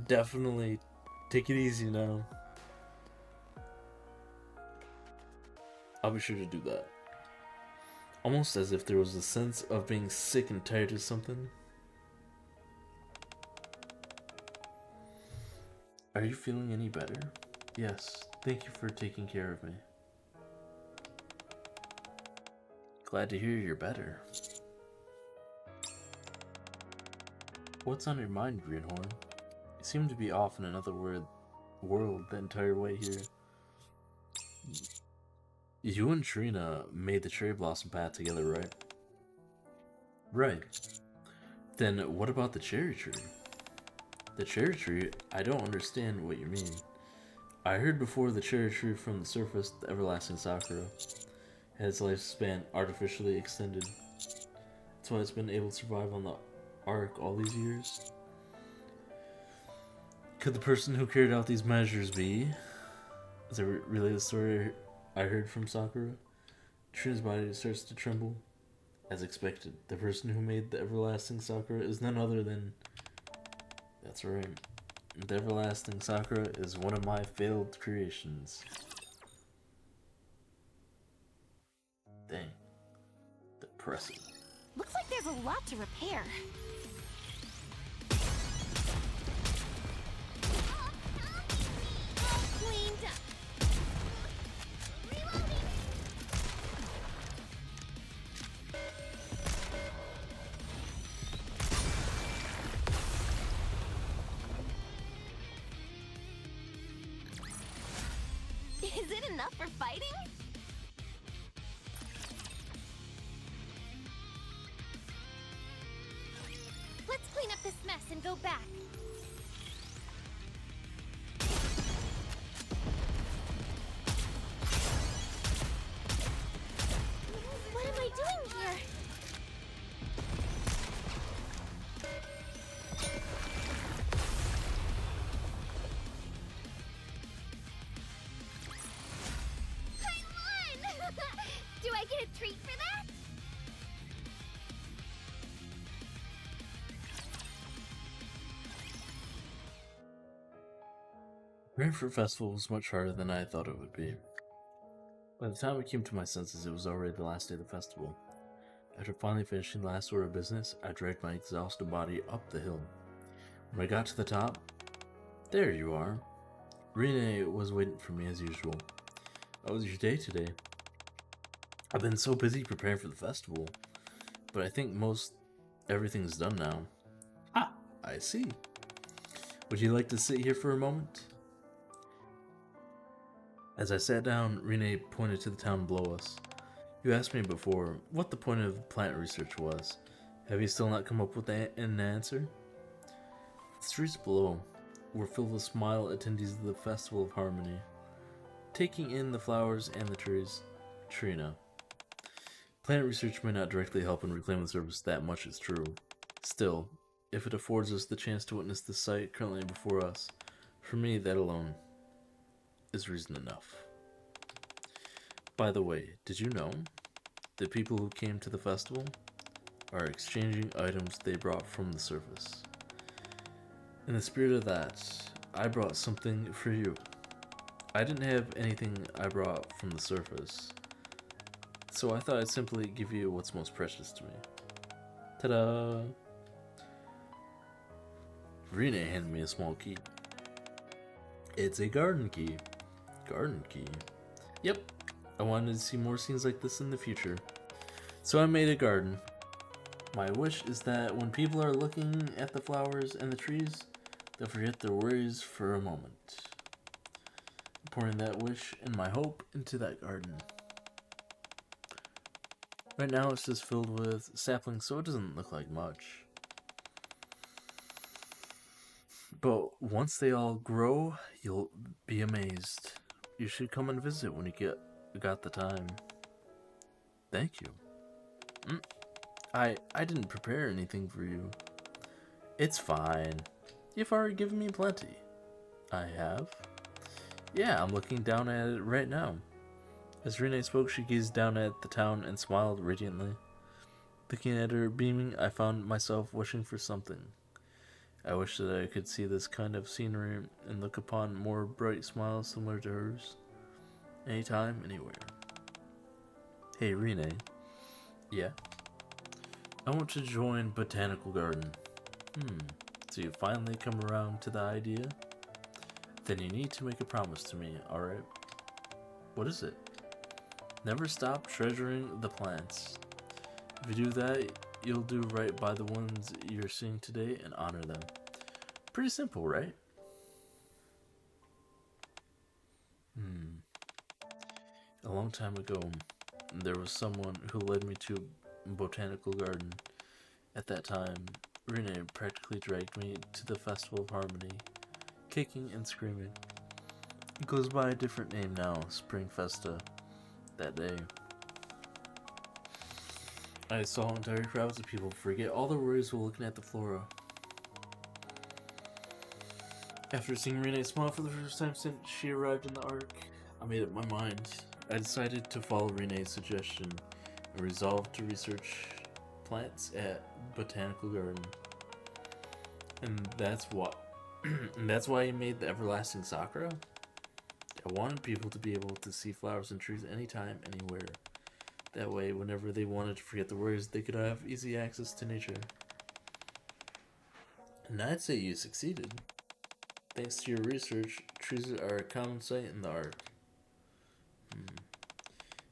Definitely take it easy now. I'll be sure to do that. Almost as if there was a sense of being sick and tired of something. Are you feeling any better? Yes, thank you for taking care of me. Glad to hear you're better. What's on your mind, Greenhorn? You seem to be off in another world the entire way here. You and Trina made the cherry blossom path together, right? Right. Then what about the cherry tree? The cherry tree? I don't understand what you mean. I heard before the cherry tree from the surface, the everlasting Sakura, had its lifespan artificially extended. That's why it's been able to survive on the Ark all these years. Could the person who carried out these measures be? As I relay the story I heard from Sakura, Trina's body starts to tremble. As expected, the person who made the everlasting Sakura is none other than... That's right. The everlasting Sakura is one of my failed creations. Dang. lot to repair. All cleaned up. Reloading. Is it enough for fighting? Let's clean up this mess and go back. What am I doing here? I won! Do I get a treat for that? Preparing for a festival was much harder than I thought it would be. By the time I came to my senses, it was already the last day of the festival. After finally finishing the last order of business, I dragged my exhausted body up the hill. When I got to the top, there you are. Rene was waiting for me as usual. How was your day today? I've been so busy preparing for the festival, but I think most everything's done now. Ah, I see. Would you like to sit here for a moment? As I sat down, Rene pointed to the town below us. You asked me before what the point of plant research was. Have you still not come up with an answer? The streets below were filled with smile attendees of the Festival of Harmony, taking in the flowers and the trees. Trina. Plant research may not directly help in reclaiming the surface, that much is true. Still, if it affords us the chance to witness the sight currently before us, for me that alone is reason enough. By the way, did you know the people who came to the festival are exchanging items they brought from the surface? In the spirit of that, I brought something for you. I didn't have anything I brought from the surface, so I thought I'd simply give you what's most precious to me. Ta-da! Rene handed me a small key. It's a garden key. Garden key? Yep, I wanted to see more scenes like this in the future, so I made a garden. My wish is that when people are looking at the flowers and the trees, they'll forget their worries for a moment. Pouring that wish and my hope into that garden. Right now it's just filled with saplings, so it doesn't look like much. But once they all grow, you'll be amazed. You should come and visit when you got the time. Thank you. I didn't prepare anything for you. It's fine. You've already given me plenty. I have? Yeah, I'm looking down at it right now. As Rene spoke, she gazed down at the town and smiled radiantly. Looking at her beaming, I found myself wishing for something. I wish that I could see this kind of scenery and look upon more bright smiles similar to hers. Anytime, anywhere. Hey, Rene. Yeah? I want to join Botanical Garden. So you finally come around to the idea? Then you need to make a promise to me, alright? What is it? Never stop treasuring the plants. If you do that, you'll do right by the ones you're seeing today and honor them. Pretty simple, right? A long time ago, there was someone who led me to a botanical garden. At that time, Rene practically dragged me to the Festival of Harmony, kicking and screaming. It goes by a different name now, Spring Festa. That day, I saw entire crowds of people forget all their worries while looking at the flora. After seeing Rene smile for the first time since she arrived in the Ark, I made up my mind. I decided to follow Rene's suggestion and resolved to research plants at Botanical Garden. And that's why I made the everlasting Sakura. I wanted people to be able to see flowers and trees anytime, anywhere. That way, whenever they wanted to forget the worries, they could have easy access to nature. And I'd say you succeeded. Thanks to your research, trees are a common sight in the art.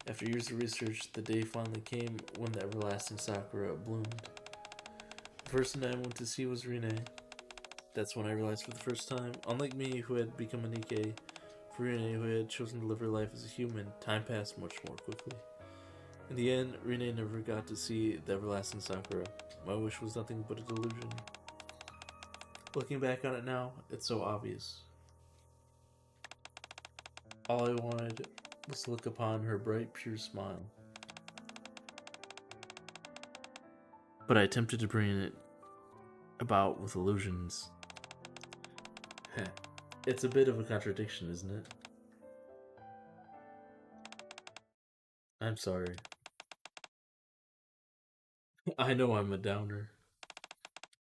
After years of research, the day finally came when the everlasting sakura bloomed. The person I went to see was Rine. That's when I realized for the first time, unlike me who had become a Nikke, for Rine who had chosen to live her life as a human, time passed much more quickly. In the end, Rine never got to see the everlasting sakura. My wish was nothing but a delusion. Looking back on it now, it's so obvious. All I wanted was to look upon her bright, pure smile. But I attempted to bring it about with illusions. It's a bit of a contradiction, isn't it? I'm sorry. I know I'm a downer.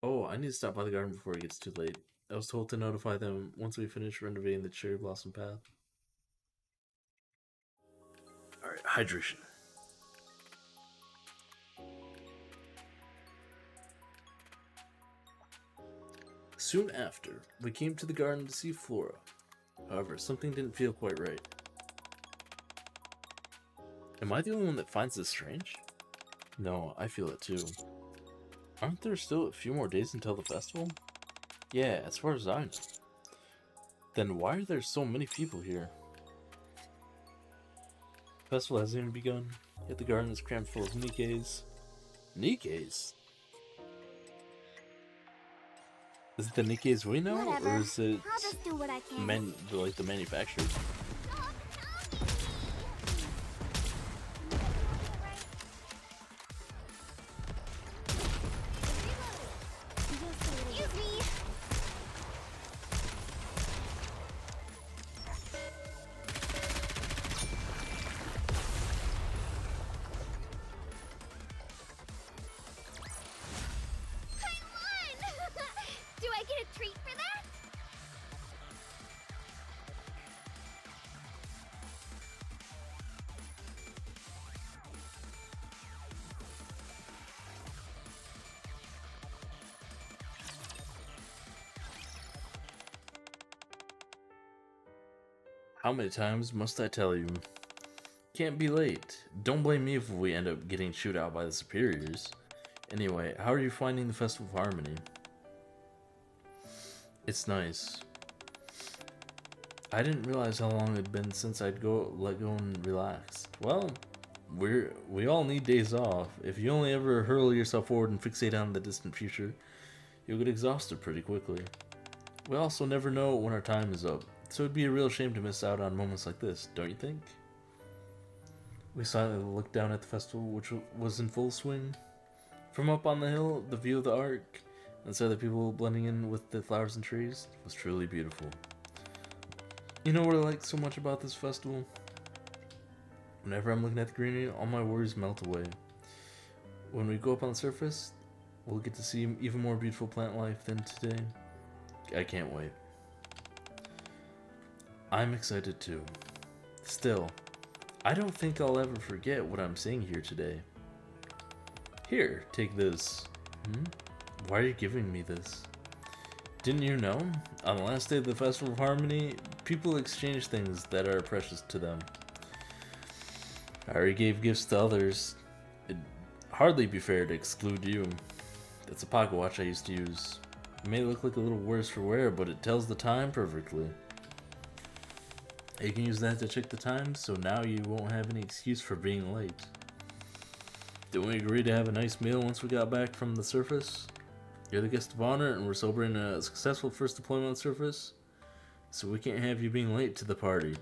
Oh, I need to stop by the garden before it gets too late. I was told to notify them once we finish renovating the cherry blossom path. Alright, hydration. Soon after, we came to the garden to see Flora. However, something didn't feel quite right. Am I the only one that finds this strange? No, I feel it too. Aren't there still a few more days until the festival? Yeah, as far as I know. Then why are there so many people here? The festival hasn't even begun, yet the garden is crammed full of Nikkes. Nikkes? Is it the Nikkes we know, Whatever. or is it I'll just do what I can. like the manufacturers? Excuse me. I won! Do I get a treat for that? How many times must I tell you? Can't be late. Don't blame me if we end up getting chewed out by the superiors. Anyway, how are you finding the Festival of Harmony? It's nice. I didn't realize how long it had been since I'd let go and relax. Well, we all need days off. If you only ever hurl yourself forward and fixate on the distant future, you'll get exhausted pretty quickly. We also never know when our time is up, so it'd be a real shame to miss out on moments like this, don't you think? We silently looked down at the festival, which was in full swing. From up on the hill, the view of the arc, and saw the people blending in with the flowers and trees, was truly beautiful. You know what I like so much about this festival? Whenever I'm looking at the greenery, all my worries melt away. When we go up on the surface, we'll get to see even more beautiful plant life than today. I can't wait. I'm excited too. Still, I don't think I'll ever forget what I'm seeing here today. Here, take this. Why are you giving me this? Didn't you know? On the last day of the Festival of Harmony, people exchange things that are precious to them. I already gave gifts to others. It'd hardly be fair to exclude you. That's a pocket watch I used to use. It may look like a little worse for wear, but it tells the time perfectly. You can use that to check the time, so now you won't have any excuse for being late. Didn't we agree to have a nice meal once we got back from the surface? You're the guest of honor, and we're celebrating a successful first deployment on the surface, so we can't have you being late to the party.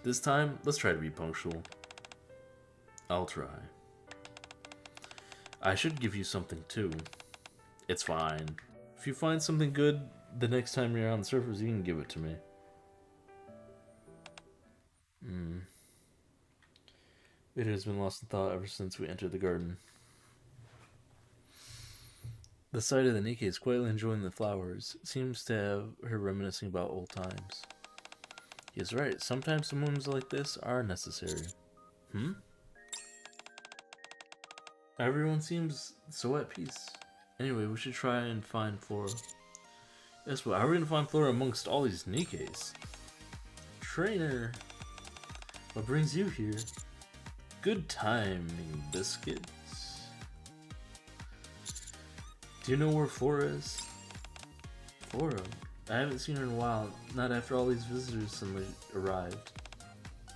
This time, let's try to be punctual. I'll try. I should give you something too. It's fine. If you find something good, the next time you're on the surface, you can give it to me. It has been lost in thought ever since we entered the garden. The sight of the Nikkes quietly enjoying the flowers seems to have her reminiscing about old times. He is right, sometimes some moments like this are necessary. Everyone seems so at peace. Anyway, we should try and find Flora. Guess what? How are we gonna find Flora amongst all these Nikkes? Trainer! What brings you here? Good timing, biscuits. Do you know where Flora is? Flora? I haven't seen her in a while, not after all these visitors suddenly arrived.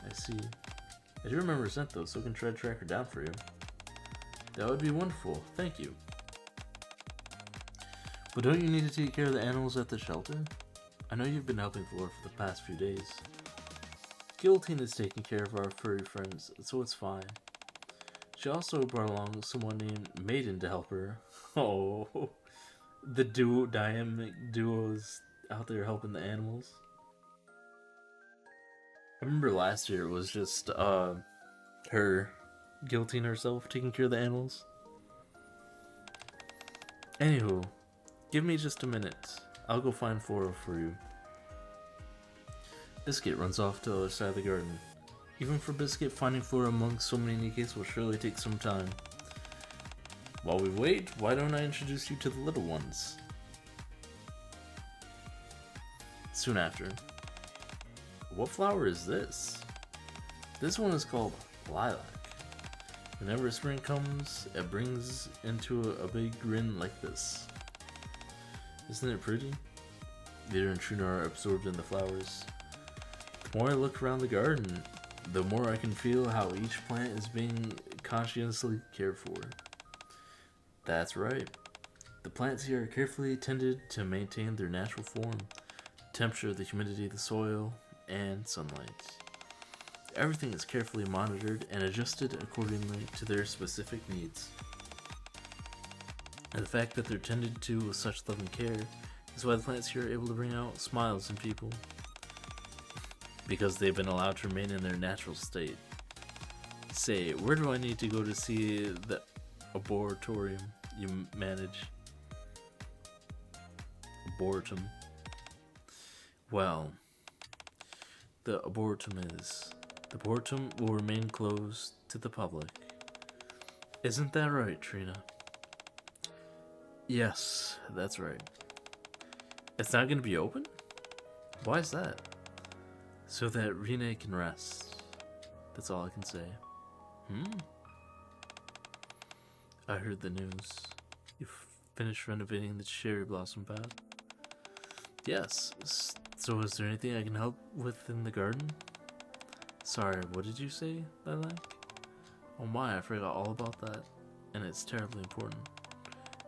I see. I do remember a scent though, so we can try to track her down for you. That would be wonderful, thank you. But don't you need to take care of the animals at the shelter? I know you've been helping Flora for the past few days. Guillotine is taking care of our furry friends, so it's fine. She also brought along someone named Maiden to help her. Oh, the dynamic duos out there helping the animals. I remember last year it was just her, Guillotine herself, taking care of the animals. Anywho, give me just a minute. I'll go find Flora for you. Biscuit runs off to the other side of the garden. Even for Biscuit, finding Flora among so many Nikkes will surely take some time. While we wait, why don't I introduce you to the little ones? Soon after. What flower is this? This one is called lilac. Whenever spring comes, it brings into a big grin like this. Isn't it pretty? Vader and Trina are absorbed in the flowers. The more I look around the garden, the more I can feel how each plant is being conscientiously cared for. That's right. The plants here are carefully tended to maintain their natural form, temperature, the humidity of the soil, and sunlight. Everything is carefully monitored and adjusted accordingly to their specific needs. And the fact that they're tended to with such love and care is why the plants here are able to bring out smiles in people. Because they've been allowed to remain in their natural state. Say, where do I need to go to see the arboretum you manage? Arboretum. Well, the arboretum will remain closed to the public. Isn't that right, Trina? Yes, that's right. It's not going to be open? Why is that? So that Rene can rest. That's all I can say. I heard the news. You finished renovating the cherry blossom path? Yes. So is there anything I can help with in the garden? Sorry, what did you say, Lilac? Oh my, I forgot all about that. And it's terribly important.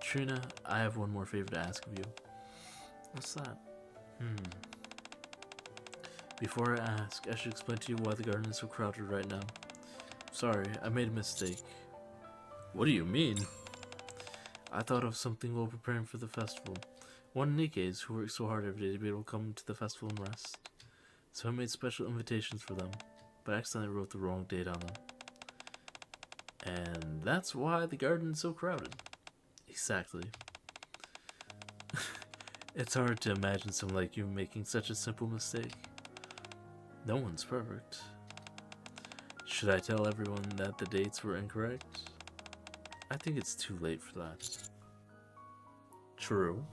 Trina, I have one more favor to ask of you. What's that? Before I ask, I should explain to you why the garden is so crowded right now. Sorry, I made a mistake. What do you mean? I thought of something while preparing for the festival. One Nikkes who works so hard every day to be able to come to the festival and rest. So I made special invitations for them, but I accidentally wrote the wrong date on them. And that's why the garden is so crowded. Exactly. It's hard to imagine someone like you making such a simple mistake. No one's perfect. Should I tell everyone that the dates were incorrect? I think it's too late for that. True.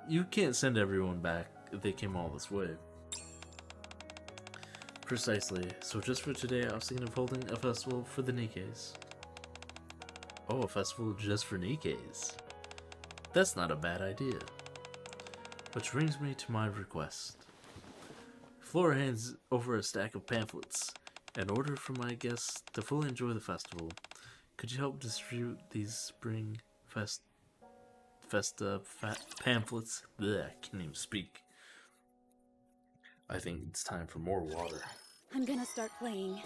You can't send everyone back if they came all this way. Precisely. So just for today, I was thinking of holding a festival for the Nikkes. Oh, a festival just for Nikkes. That's not a bad idea. Which brings me to my request. Flora hands over a stack of pamphlets. In order for my guests to fully enjoy the festival, could you help distribute these spring pamphlets? Blech, I can't even speak. I think it's time for more water. I'm gonna start playing.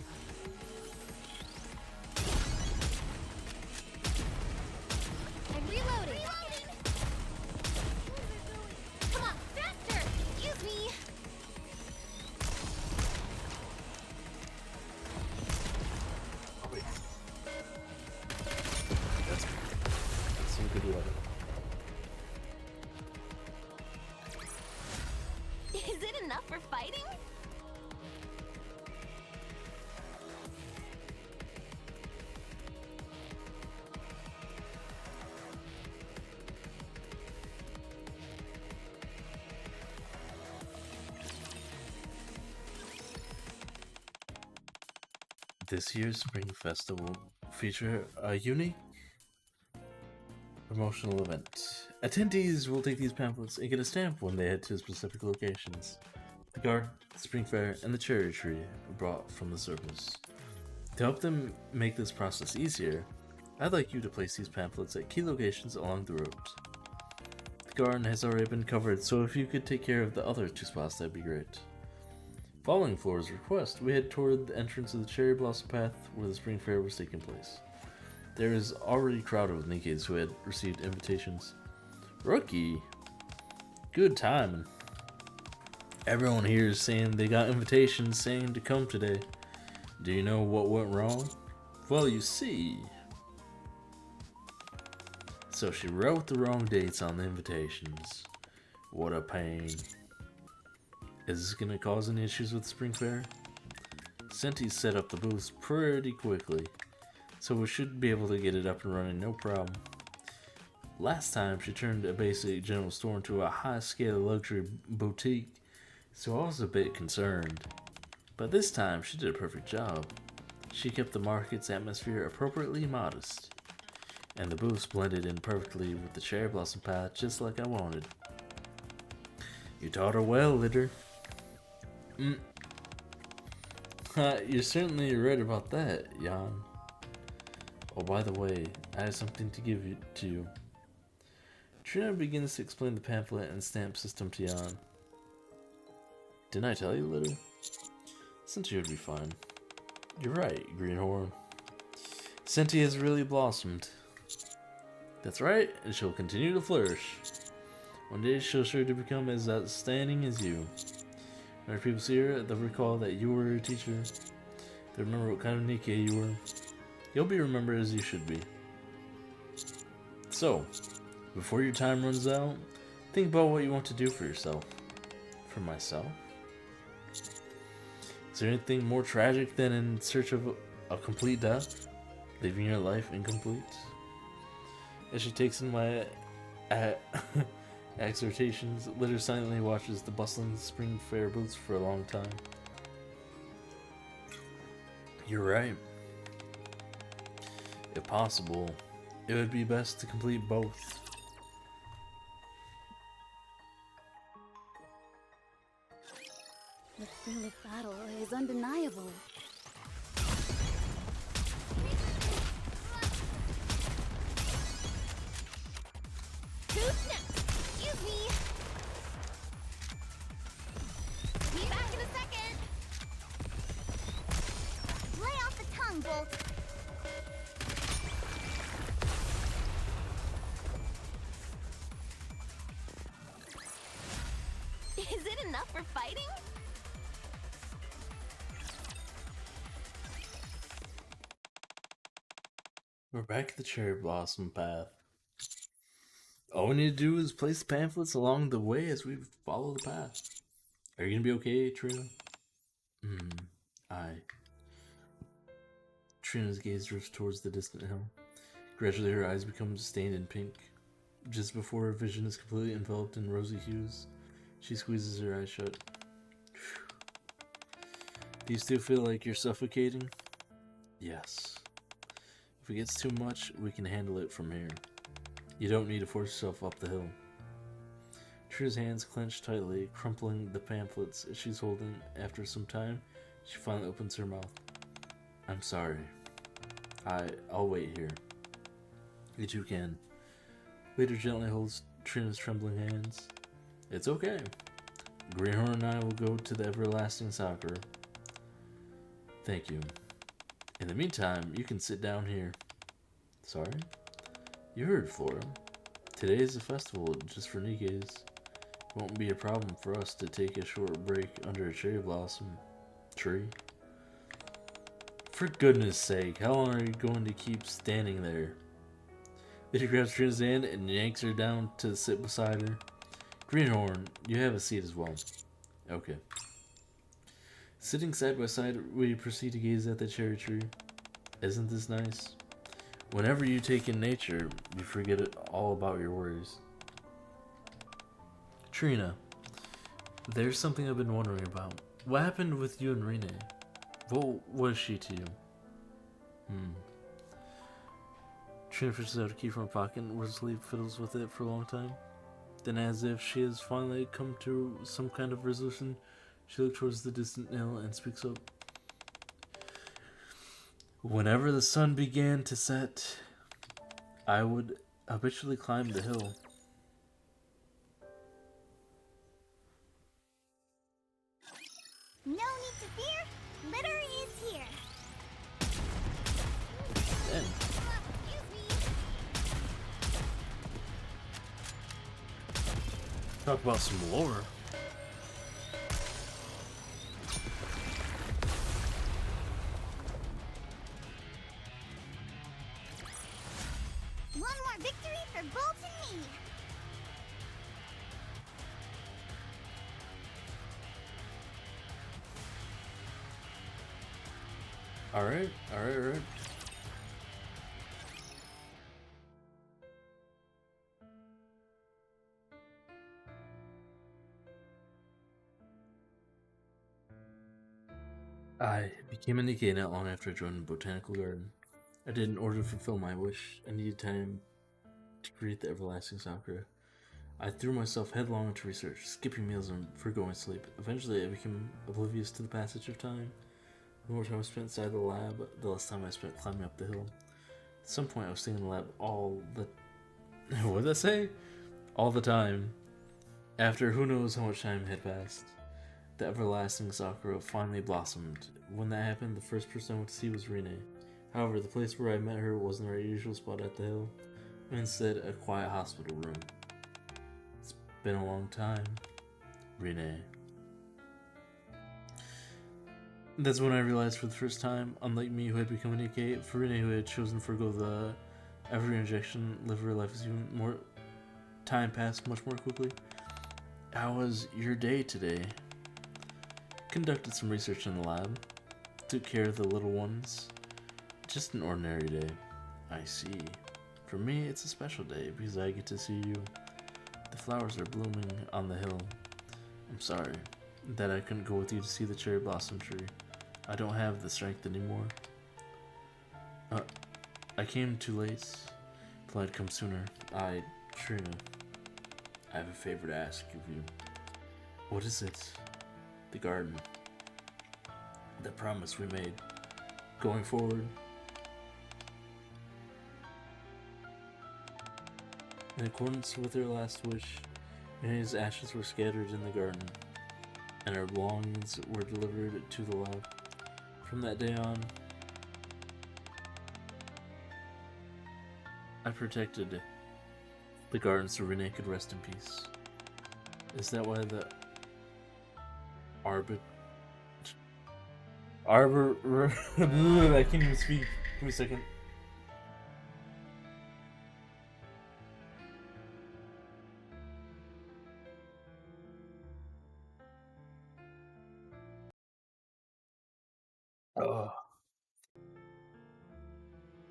I'm reloading! Come on, faster! Excuse me! Oh, wait. That's some good water. Is it enough for fighting? This year's Spring Festival feature a unique promotional event. Attendees will take these pamphlets and get a stamp when they head to specific locations. The garden, the spring fair, and the cherry tree are brought from the circles. To help them make this process easier, I'd like you to place these pamphlets at key locations along the road. The garden has already been covered, so if you could take care of the other two spots, that'd be great. Following Flora's request, we head toward the entrance of the cherry blossom path where the spring fair was taking place. There is already crowded with Nikkes who had received invitations. Rookie! Good timing. Everyone here is saying they got invitations saying to come today. Do you know what went wrong? Well, you see. So she wrote the wrong dates on the invitations. What a pain. Is this gonna cause any issues with the spring fair? Senti set up the booths pretty quickly, so we should be able to get it up and running no problem. Last time she turned a basic general store into a high-scale luxury boutique, so I was a bit concerned. But this time she did a perfect job. She kept the market's atmosphere appropriately modest, and the booths blended in perfectly with the cherry blossom path just like I wanted. You taught her well, Litter. You're certainly right about that, Jan. Oh, by the way, I have something to give to you. Trina begins to explain the pamphlet and stamp system to Jan. Didn't I tell you, Litter? Senti would be fine. You're right, Greenhorn. Senti has really blossomed. That's right, and she'll continue to flourish. One day she'll sure to become as outstanding as you. When people see her, they'll recall that you were her teacher. They'll remember what kind of Nikke you were. You'll be remembered as you should be. So, before your time runs out, think about what you want to do for yourself. For myself? Is there anything more tragic than in search of a complete death? Leaving your life incomplete? As she takes in my exhortations, Litter silently watches the bustling spring fair booths for a long time. You're right. If possible, it would be best to complete both. The thrill of battle is undeniable. Excuse me. Be back in a second. Lay off the tongue, Bolt. Is it enough for fighting? We're back at the cherry blossom path. All we need to do is place the pamphlets along the way as we follow the path. Are you gonna be okay, Trina? Aye. Trina's gaze drifts towards the distant hill. Gradually her eyes become stained in pink. Just before her vision is completely enveloped in rosy hues, she squeezes her eyes shut. Do you still feel like you're suffocating? Yes. If it gets too much, we can handle it from here. You don't need to force yourself up the hill. Trina's hands clench tightly, crumpling the pamphlets she's holding. After some time, she finally opens her mouth. I'm sorry. I'll wait here. You two can. Leader gently holds Trina's trembling hands. It's okay. Greenhorn and I will go to the everlasting soccer. Thank you. In the meantime, you can sit down here. Sorry? You heard, Flora. Today is a festival just for Nikkes. It won't be a problem for us to take a short break under a cherry blossom tree. For goodness sake, how long are you going to keep standing there? Liddy grabs Trina's hand and yanks her down to sit beside her. Greenhorn, you have a seat as well. Okay. Sitting side by side, we proceed to gaze at the cherry tree. Isn't this nice? Whenever you take in nature, you forget all about your worries. Trina, there's something I've been wondering about. What happened with you and Rene? What was she to you? Trina fishes out a key from her pocket and wordlessly fiddles with it for a long time. Then, as if she has finally come to some kind of resolution, she looks towards the distant hill and speaks up. Whenever the sun began to set, I would habitually climb the hill. No need to fear. Litter is here. Then, Excuse me. talk about some lore. One more victory for Bolt and me. Alright. I became a NIKKE not long after I joined the botanical garden. I did in order to fulfill my wish. I needed time to create the everlasting Sakura. I threw myself headlong into research, skipping meals and foregoing sleep. Eventually, I became oblivious to the passage of time. The more time I spent inside the lab, the less time I spent climbing up the hill. At some point, I was staying in the lab all the... what did I say? All the time. After who knows how much time had passed. The everlasting Sakura finally blossomed. When that happened, the first person I went to see was Rine. However, the place where I met her wasn't our usual spot at the hill, but instead a quiet hospital room. It's been a long time, Rine. That's when I realized for the first time, unlike me who had become a NIKKE, for Rine who had chosen to forgo the every injection, live her life as even more time passed much more quickly. How was your day today? Conducted some research in the lab. Took care of the little ones. Just an ordinary day. I see. For me, it's a special day because I get to see you. The flowers are blooming on the hill. I'm sorry that I couldn't go with you to see the cherry blossom tree. I don't have the strength anymore. I came too late. If I'd come sooner. Trina, I have a favor to ask of you. What is it? The garden. The promise we made. Going forward. In accordance with her last wish, Renee's ashes were scattered in the garden, and her belongings were delivered to the lab. From that day on, I protected the garden so Renee could rest in peace. Is that why the I can't even speak. Give me a second.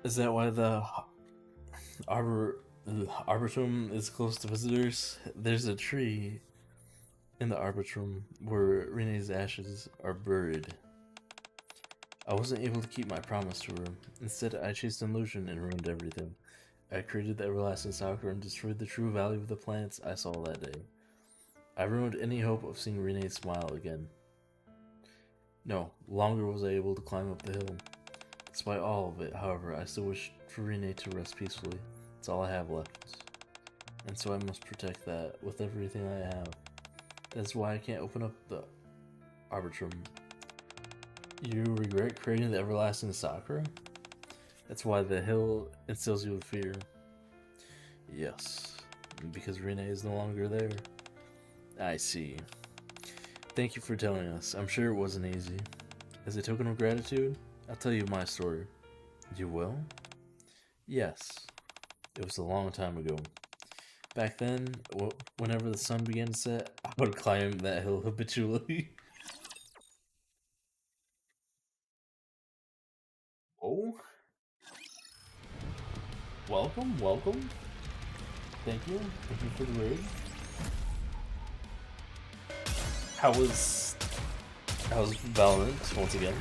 Is that why the Arboretum is close to visitors? There's a tree in the Arboretum where Renee's ashes are buried. I wasn't able to keep my promise to her. Instead, I chased an illusion and ruined everything. I created the everlasting Sakura and destroyed the true value of the plants I saw that day. I ruined any hope of seeing Renee smile again. No longer was I able to climb up the hill. Despite all of it, however, I still wish for Renee to rest peacefully. It's all I have left. And so I must protect that with everything I have. That's why I can't open up the Arboretum. You regret creating the everlasting Sakura? That's why the hill instills you with fear. Yes, because Renee is no longer there. I see. Thank you for telling us. I'm sure it wasn't easy. As a token of gratitude, I'll tell you my story. You will? Yes. It was a long time ago. Back then, whenever the sun began to set, I would climb that hill habitually. Oh. Welcome. Thank you for the raid. How's Valorant once again?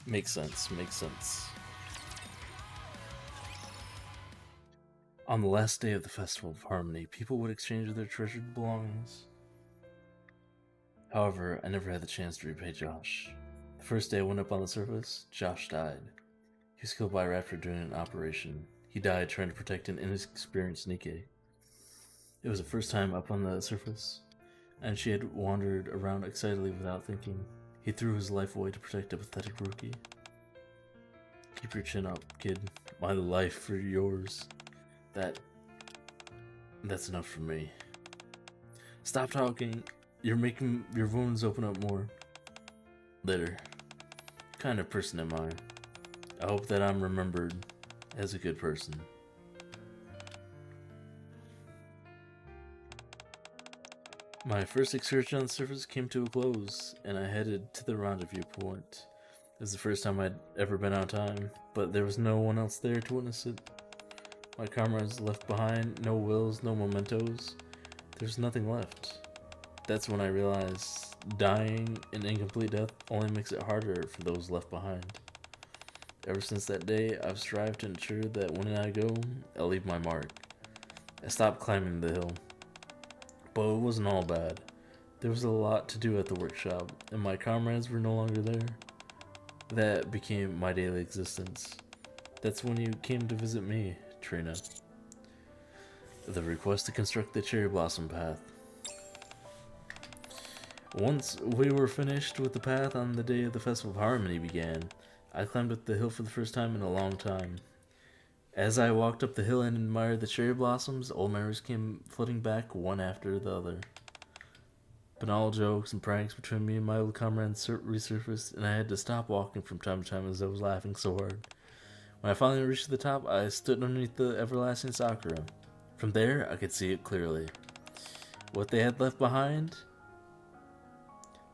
Makes sense, makes sense. On the last day of the Festival of Harmony, people would exchange their treasured belongings. However, I never had the chance to repay Josh. The first day I went up on the surface, Josh died. He was killed by a raptor during an operation. He died trying to protect an inexperienced NIKKE. It was the first time up on the surface, and she had wandered around excitedly without thinking. He threw his life away to protect a pathetic rookie. Keep your chin up, kid. My life for yours. That's enough for me. Stop talking. You're making your wounds open up more. Later. What kind of person am I? I hope that I'm remembered as a good person. My first excursion on the surface came to a close, and I headed to the rendezvous point. It was the first time I'd ever been on time, but there was no one else there to witness it. My comrades left behind, no wills, no mementos. There's nothing left. That's when I realized dying an incomplete death only makes it harder for those left behind. Ever since that day, I've strived to ensure that when I go, I'll leave my mark. I stopped climbing the hill. But it wasn't all bad. There was a lot to do at the workshop, and my comrades were no longer there. That became my daily existence. That's when you came to visit me, Trina. The request to construct the cherry blossom path. Once we were finished with the path on the day of the Festival of Harmony began, I climbed up the hill for the first time in a long time. As I walked up the hill and admired the cherry blossoms, old memories came flooding back one after the other. Banal jokes and pranks between me and my old comrades resurfaced, and I had to stop walking from time to time as I was laughing so hard. When I finally reached the top, I stood underneath the everlasting sakura. From there, I could see it clearly. What they had left behind?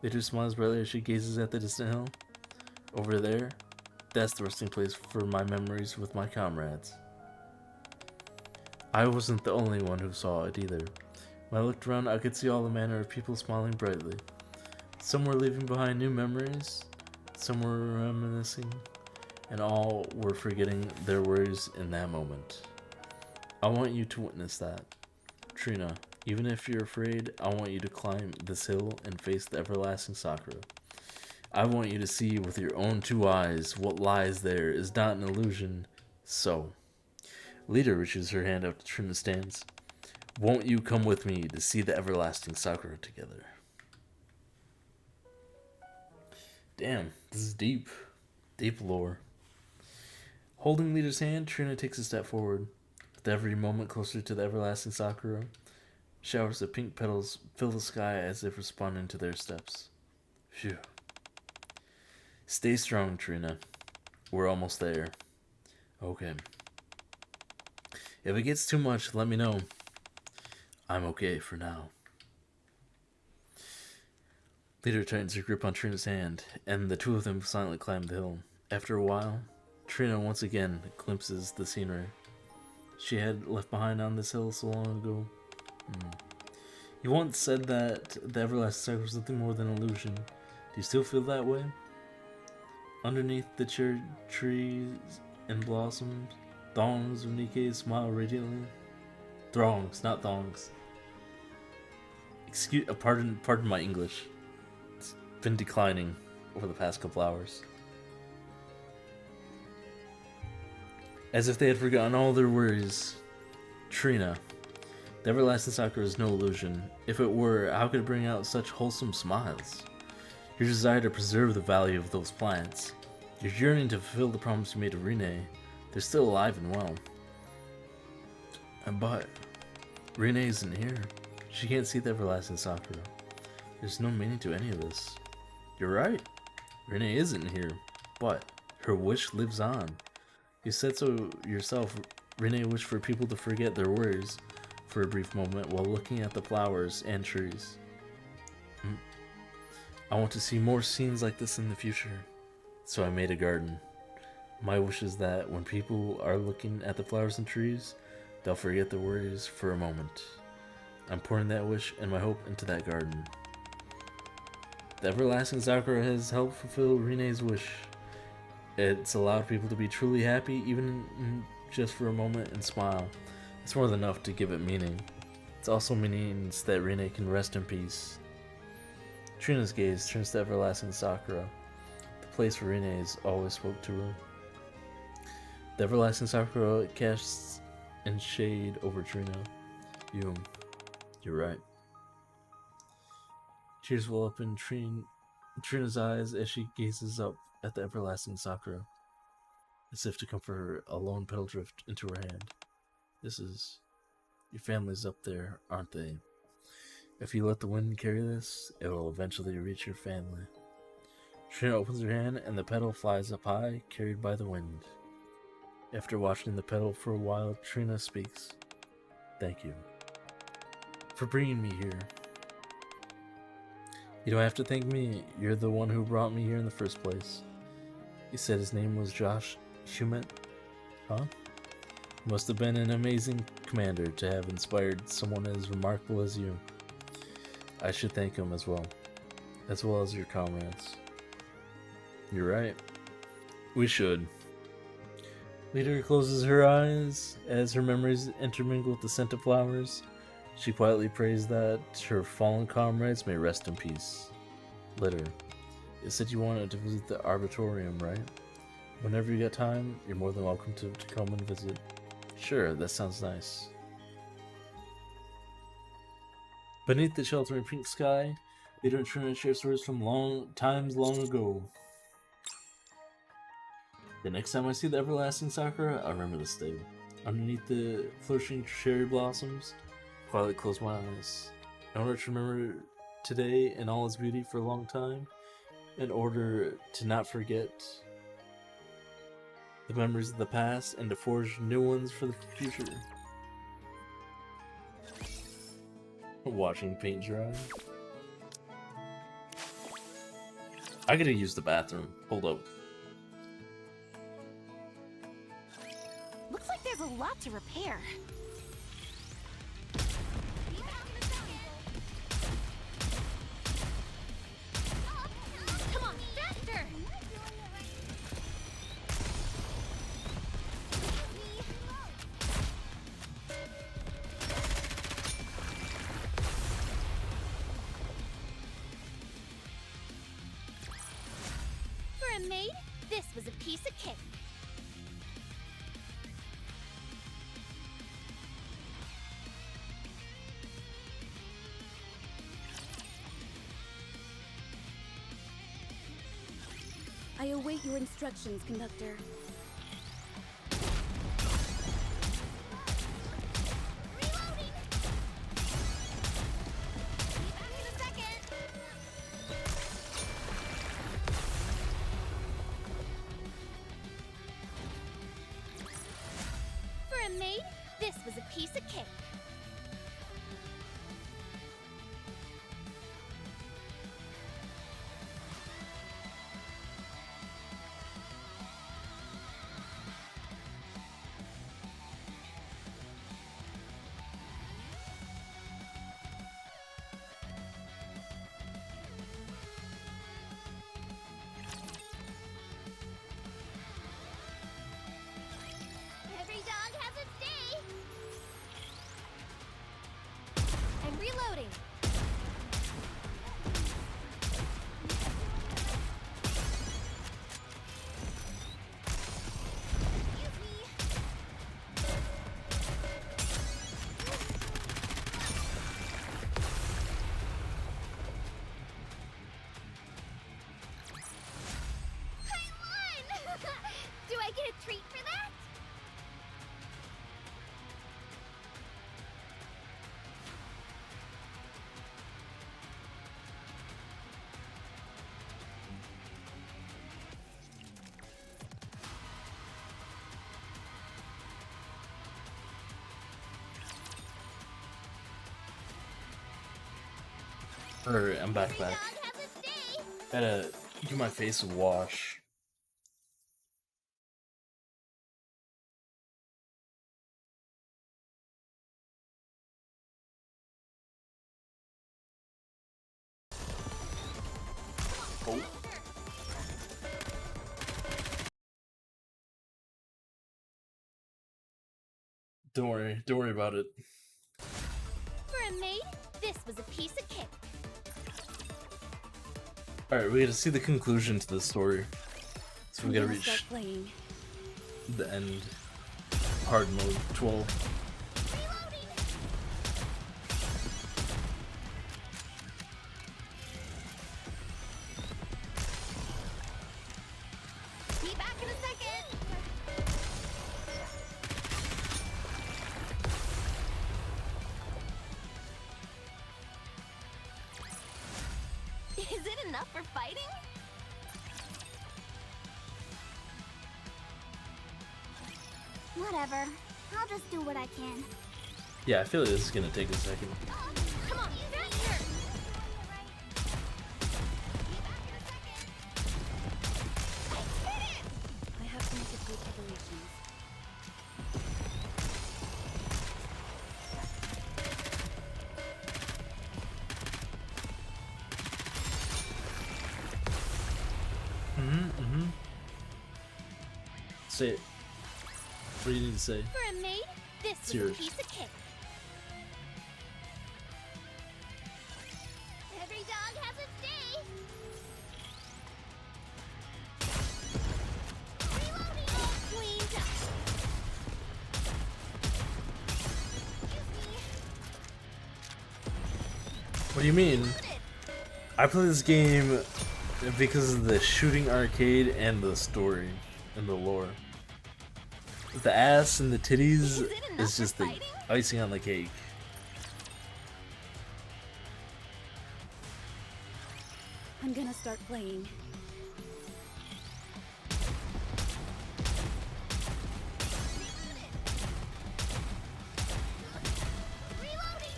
Later smiles brightly as she gazes at the distant hill. Over there, that's the resting place for my memories with my comrades. I wasn't the only one who saw it either. When I looked around, I could see all the manner of people smiling brightly. Some were leaving behind new memories, some were reminiscing, and all were forgetting their worries in that moment. I want you to witness that. Trina, even if you're afraid, I want you to climb this hill and face the everlasting sakura. I want you to see with your own two eyes what lies there is not an illusion. So, Lita reaches her hand out to Trina's stance. Won't you come with me to see the everlasting sakura together? Damn, this is deep. Deep lore. Holding Lita's hand, Trina takes a step forward. With every moment closer to the everlasting sakura, showers of pink petals fill the sky as if responding to their steps. Phew. Stay strong, Trina. We're almost there. Okay. If it gets too much, let me know. I'm okay for now. Lita tightens her grip on Trina's hand, and the two of them silently climb the hill. After a while, Trina once again glimpses the scenery she had left behind on this hill so long ago. You once said that the everlasting sakura was nothing more than an illusion. Do you still feel that way? Underneath the cherry trees and blossoms, thongs of NIKKE smile radiantly. Throngs, not thongs. Pardon my English. It's been declining over the past couple hours. As if they had forgotten all their worries. Trina, the everlasting sakura is no illusion. If it were, how could it bring out such wholesome smiles? Your desire to preserve the value of those plants. Your yearning to fulfill the promise you made to Rene. They're still alive and well. But Rene isn't here. She can't see the everlasting sakura. There's no meaning to any of this. You're right. Rene isn't here. But her wish lives on. You said so yourself. Rene wished for people to forget their worries for a brief moment while looking at the flowers and trees. I want to see more scenes like this in the future. So I made a garden. My wish is that when people are looking at the flowers and trees, they'll forget their worries for a moment. I'm pouring that wish and my hope into that garden. The everlasting sakura has helped fulfill Rene's wish. It's allowed people to be truly happy, even just for a moment, and smile. It's more than enough to give it meaning. It also means that Rene can rest in peace. Trina's gaze turns to everlasting Sakura, the place where Rene always spoke to her. The everlasting Sakura casts in shade over Trina. You're right. Tears well up in Trina's eyes as she gazes up at the everlasting Sakura, as if to comfort her. A lone petal drift into her hand. Your family's up there, aren't they? If you let the wind carry this, it will eventually reach your family. Trina opens her hand and the petal flies up high, carried by the wind. After watching the petal for a while, Trina speaks. Thank you for bringing me here. You don't have to thank me. You're the one who brought me here in the first place. You said his name was Josh Humet? Huh? You must have been an amazing commander to have inspired someone as remarkable as you. I should thank him as well as your comrades. You're right. We should. Leader closes her eyes as her memories intermingle with the scent of flowers. She quietly prays that her fallen comrades may rest in peace. Later, you said you wanted to visit the Arbitorium, right? Whenever you get time, you're more than welcome to come and visit. Sure, that sounds nice. Beneath the sheltering pink sky, Leader and Trina share stories from times long ago. The next time I see the everlasting Sakura, I'll remember this day. Underneath the flourishing cherry blossoms, quietly close my eyes. In order to remember today in all its beauty for a long time, in order to not forget the memories of the past and to forge new ones for the future. Watching paint dry. I gotta use the bathroom. Hold up. Looks like there's a lot to repair. Come on, faster! For a maid, this was a piece of cake. I await your instructions, Conductor. Reloading! Be back in a second! For a maid, this was a piece of cake. Every dog has its day. I'm reloading. Excuse me. I won! Do I get a treat for that? Alright, I'm back. Every dog has its day. Gotta give my face a wash. Oh. Don't worry about it. For a maid, this was a piece of cake. Alright, we gotta see the conclusion to the story. So we gotta reach the end. Hard mode 12. Be back in a second. Is it enough for fighting? Whatever. I'll just do what I can. Yeah, I feel like this is gonna take a second. Come on, faster! I have to make a few preparations. Say it. What do you need to say? For a maid, this was Yours. a piece of cake. Every dog has its day. Reloading. All cleaned up. Excuse me. What do you mean? Loaded. I play this game because of the shooting arcade and the story and the lore. The ass and the titties is just the icing on the cake. I'm gonna start playing. Reloading.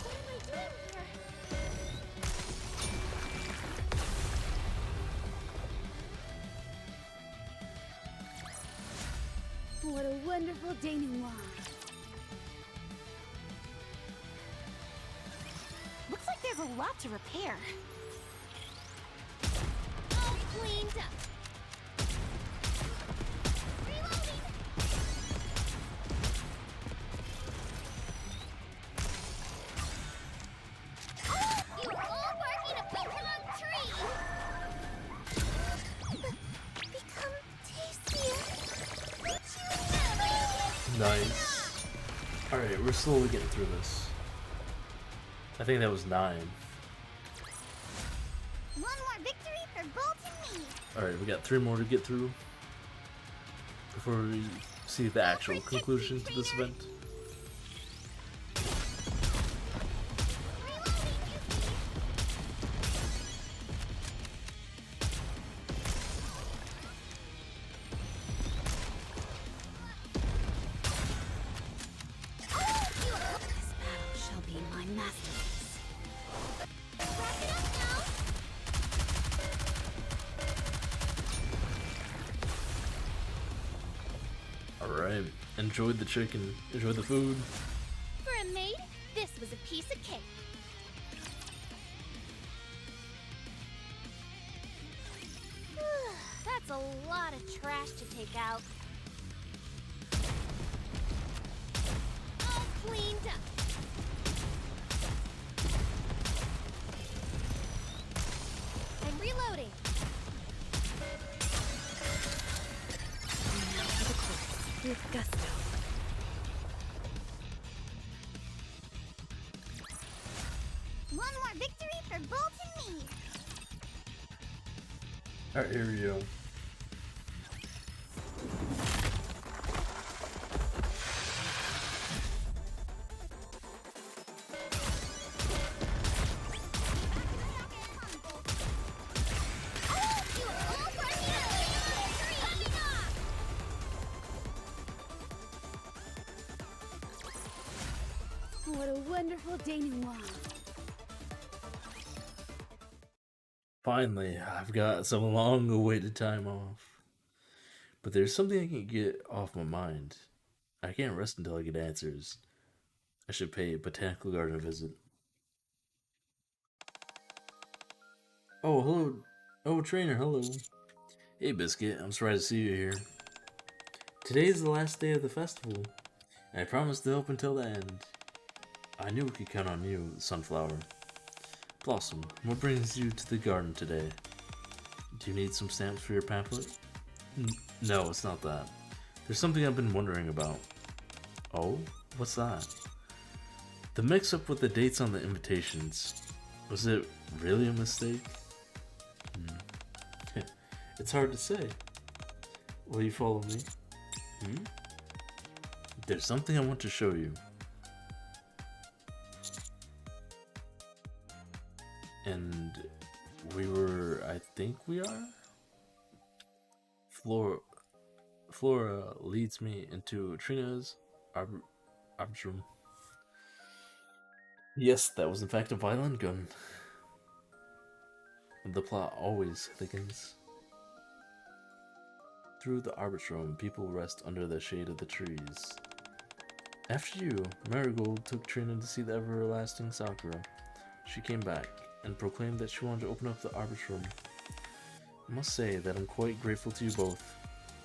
What am I doing here? What a wonderful denouement. Looks like there's a lot to repair. All cleaned up. Reloading. Oh, you were all barking up the wrong tree. Become tastier. Nice. Alright, we're slowly getting through this. I think that was 9. One more victory for Bolt and me. Alright, we got 3 more to get through before we see the actual conclusion to this event. This battle shall be my masterpiece. Wrap it up now. Alright, enjoy the chicken, enjoy the food. For a maid, this was a piece of cake. That's a lot of trash to take out. All cleaned up. I'm reloading. Now for the course, with gusto. One more victory for Bolt and me. Alright, here we go. What a wonderful denouement. Finally, I've got some long-awaited time off. But there's something I can get off my mind. I can't rest until I get answers. I should pay a botanical garden a visit. Oh, hello. Oh, trainer, hello. Hey, Biscuit. I'm surprised to see you here. Today is the last day of the festival, and I promised to help until the end. I knew we could count on you, Sunflower. Blossom, what brings you to the garden today? Do you need some stamps for your pamphlet? No, it's not that. There's something I've been wondering about. Oh? What's that? The mix-up with the dates on the invitations. Was it really a mistake? It's hard to say. Will you follow me? There's something I want to show you. And I think we are? Flora leads me into Trina's arbitrum. Yes, that was in fact a violent gun. The plot always thickens. Through the arbitrum, people rest under the shade of the trees. After you, Marigold took Trina to see the everlasting Sakura. She came back and proclaimed that she wanted to open up the arbitrum. I must say that I'm quite grateful to you both.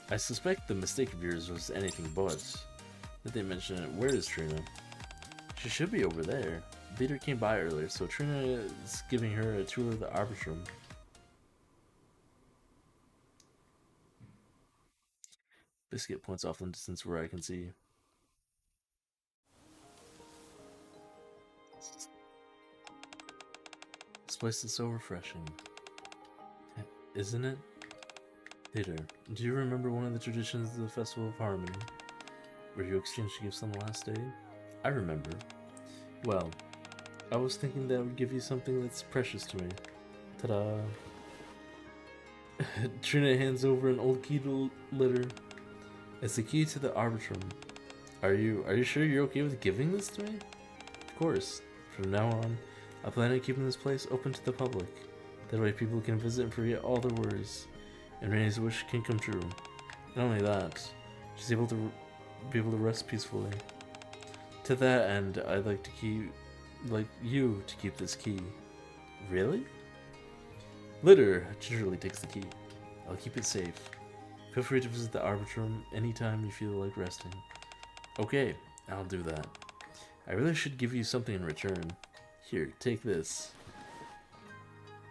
I suspect the mistake of yours was anything but. Did they mention it? Where is Trina? She should be over there. Leader came by earlier, so Trina is giving her a tour of the arbitrum. Biscuit points off in the distance where I can see. This place is so refreshing. Isn't it? Peter, do you remember one of the traditions of the Festival of Harmony, where you exchange gifts on the last day? I remember. Well, I was thinking that I would give you something that's precious to me. Ta-da! Trina hands over an old key to Litter. It's the key to the arbitrum. Are you sure you're okay with giving this to me? Of course. From now on, I plan on keeping this place open to the public. That way people can visit and forget all their worries, and Renee's wish can come true. Not only that, she's able to rest peacefully. To that end, I'd like you to keep this key. Really? Litter gingerly takes the key. I'll keep it safe. Feel free to visit the arbitrum anytime you feel like resting. Okay, I'll do that. I really should give you something in return. Here, take this.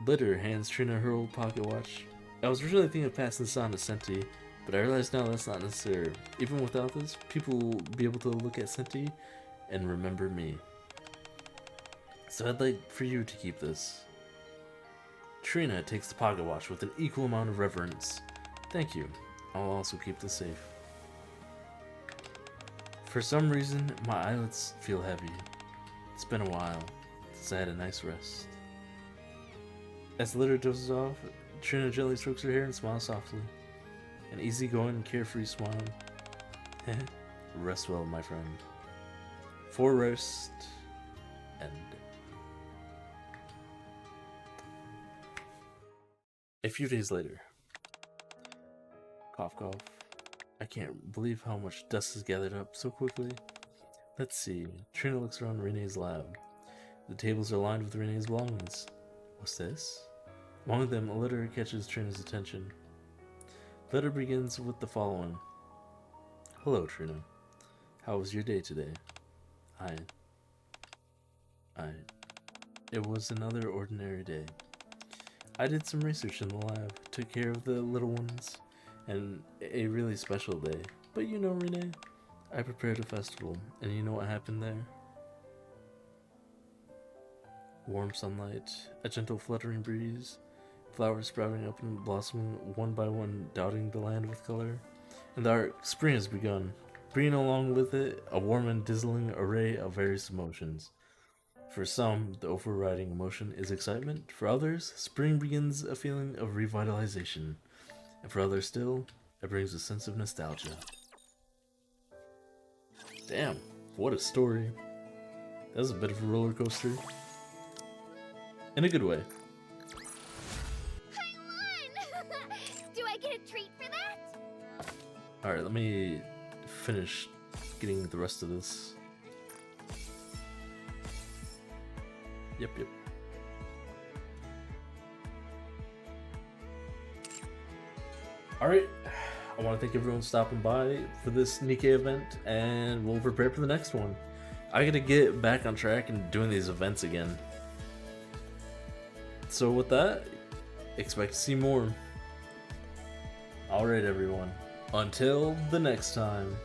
Litter hands Trina her old pocket watch. I was originally thinking of passing this on to Senti, but I realize now that's not necessary. Even without this, people will be able to look at Senti and remember me. So I'd like for you to keep this. Trina takes the pocket watch with an equal amount of reverence. Thank you. I'll also keep this safe. For some reason, my eyelids feel heavy. It's been a while since I had a nice rest. As Litter dozes off, Trina gently strokes her hair and smiles softly. An easygoing and carefree smile. Rest well, my friend. For rest, end. A few days later. Cough, cough. I can't believe how much dust has gathered up so quickly. Let's see. Trina looks around Renee's lab. The tables are lined with Renee's belongings. What's this? Among them, a letter catches Trina's attention. The letter begins with the following. Hello, Trina. How was your day today? It was another ordinary day. I did some research in the lab, took care of the little ones, and a really special day. But you know, Renee, I prepared a festival, and you know what happened there? Warm sunlight, a gentle fluttering breeze, flowers sprouting up and blossoming one by one, dotting the land with color. And our spring has begun, bringing along with it a warm and dazzling array of various emotions. For some, the overriding emotion is excitement. For others, spring brings a feeling of revitalization. And for others still, it brings a sense of nostalgia. Damn, what a story. That was a bit of a roller coaster. In a good way. I won! Do I get a treat for that? Alright, let me finish getting the rest of this. Yep. Alright, I want to thank everyone stopping by for this NIKKE event, and we'll prepare for the next one. I gotta get back on track and doing these events again. So with that, expect to see more. Alright everyone, until the next time.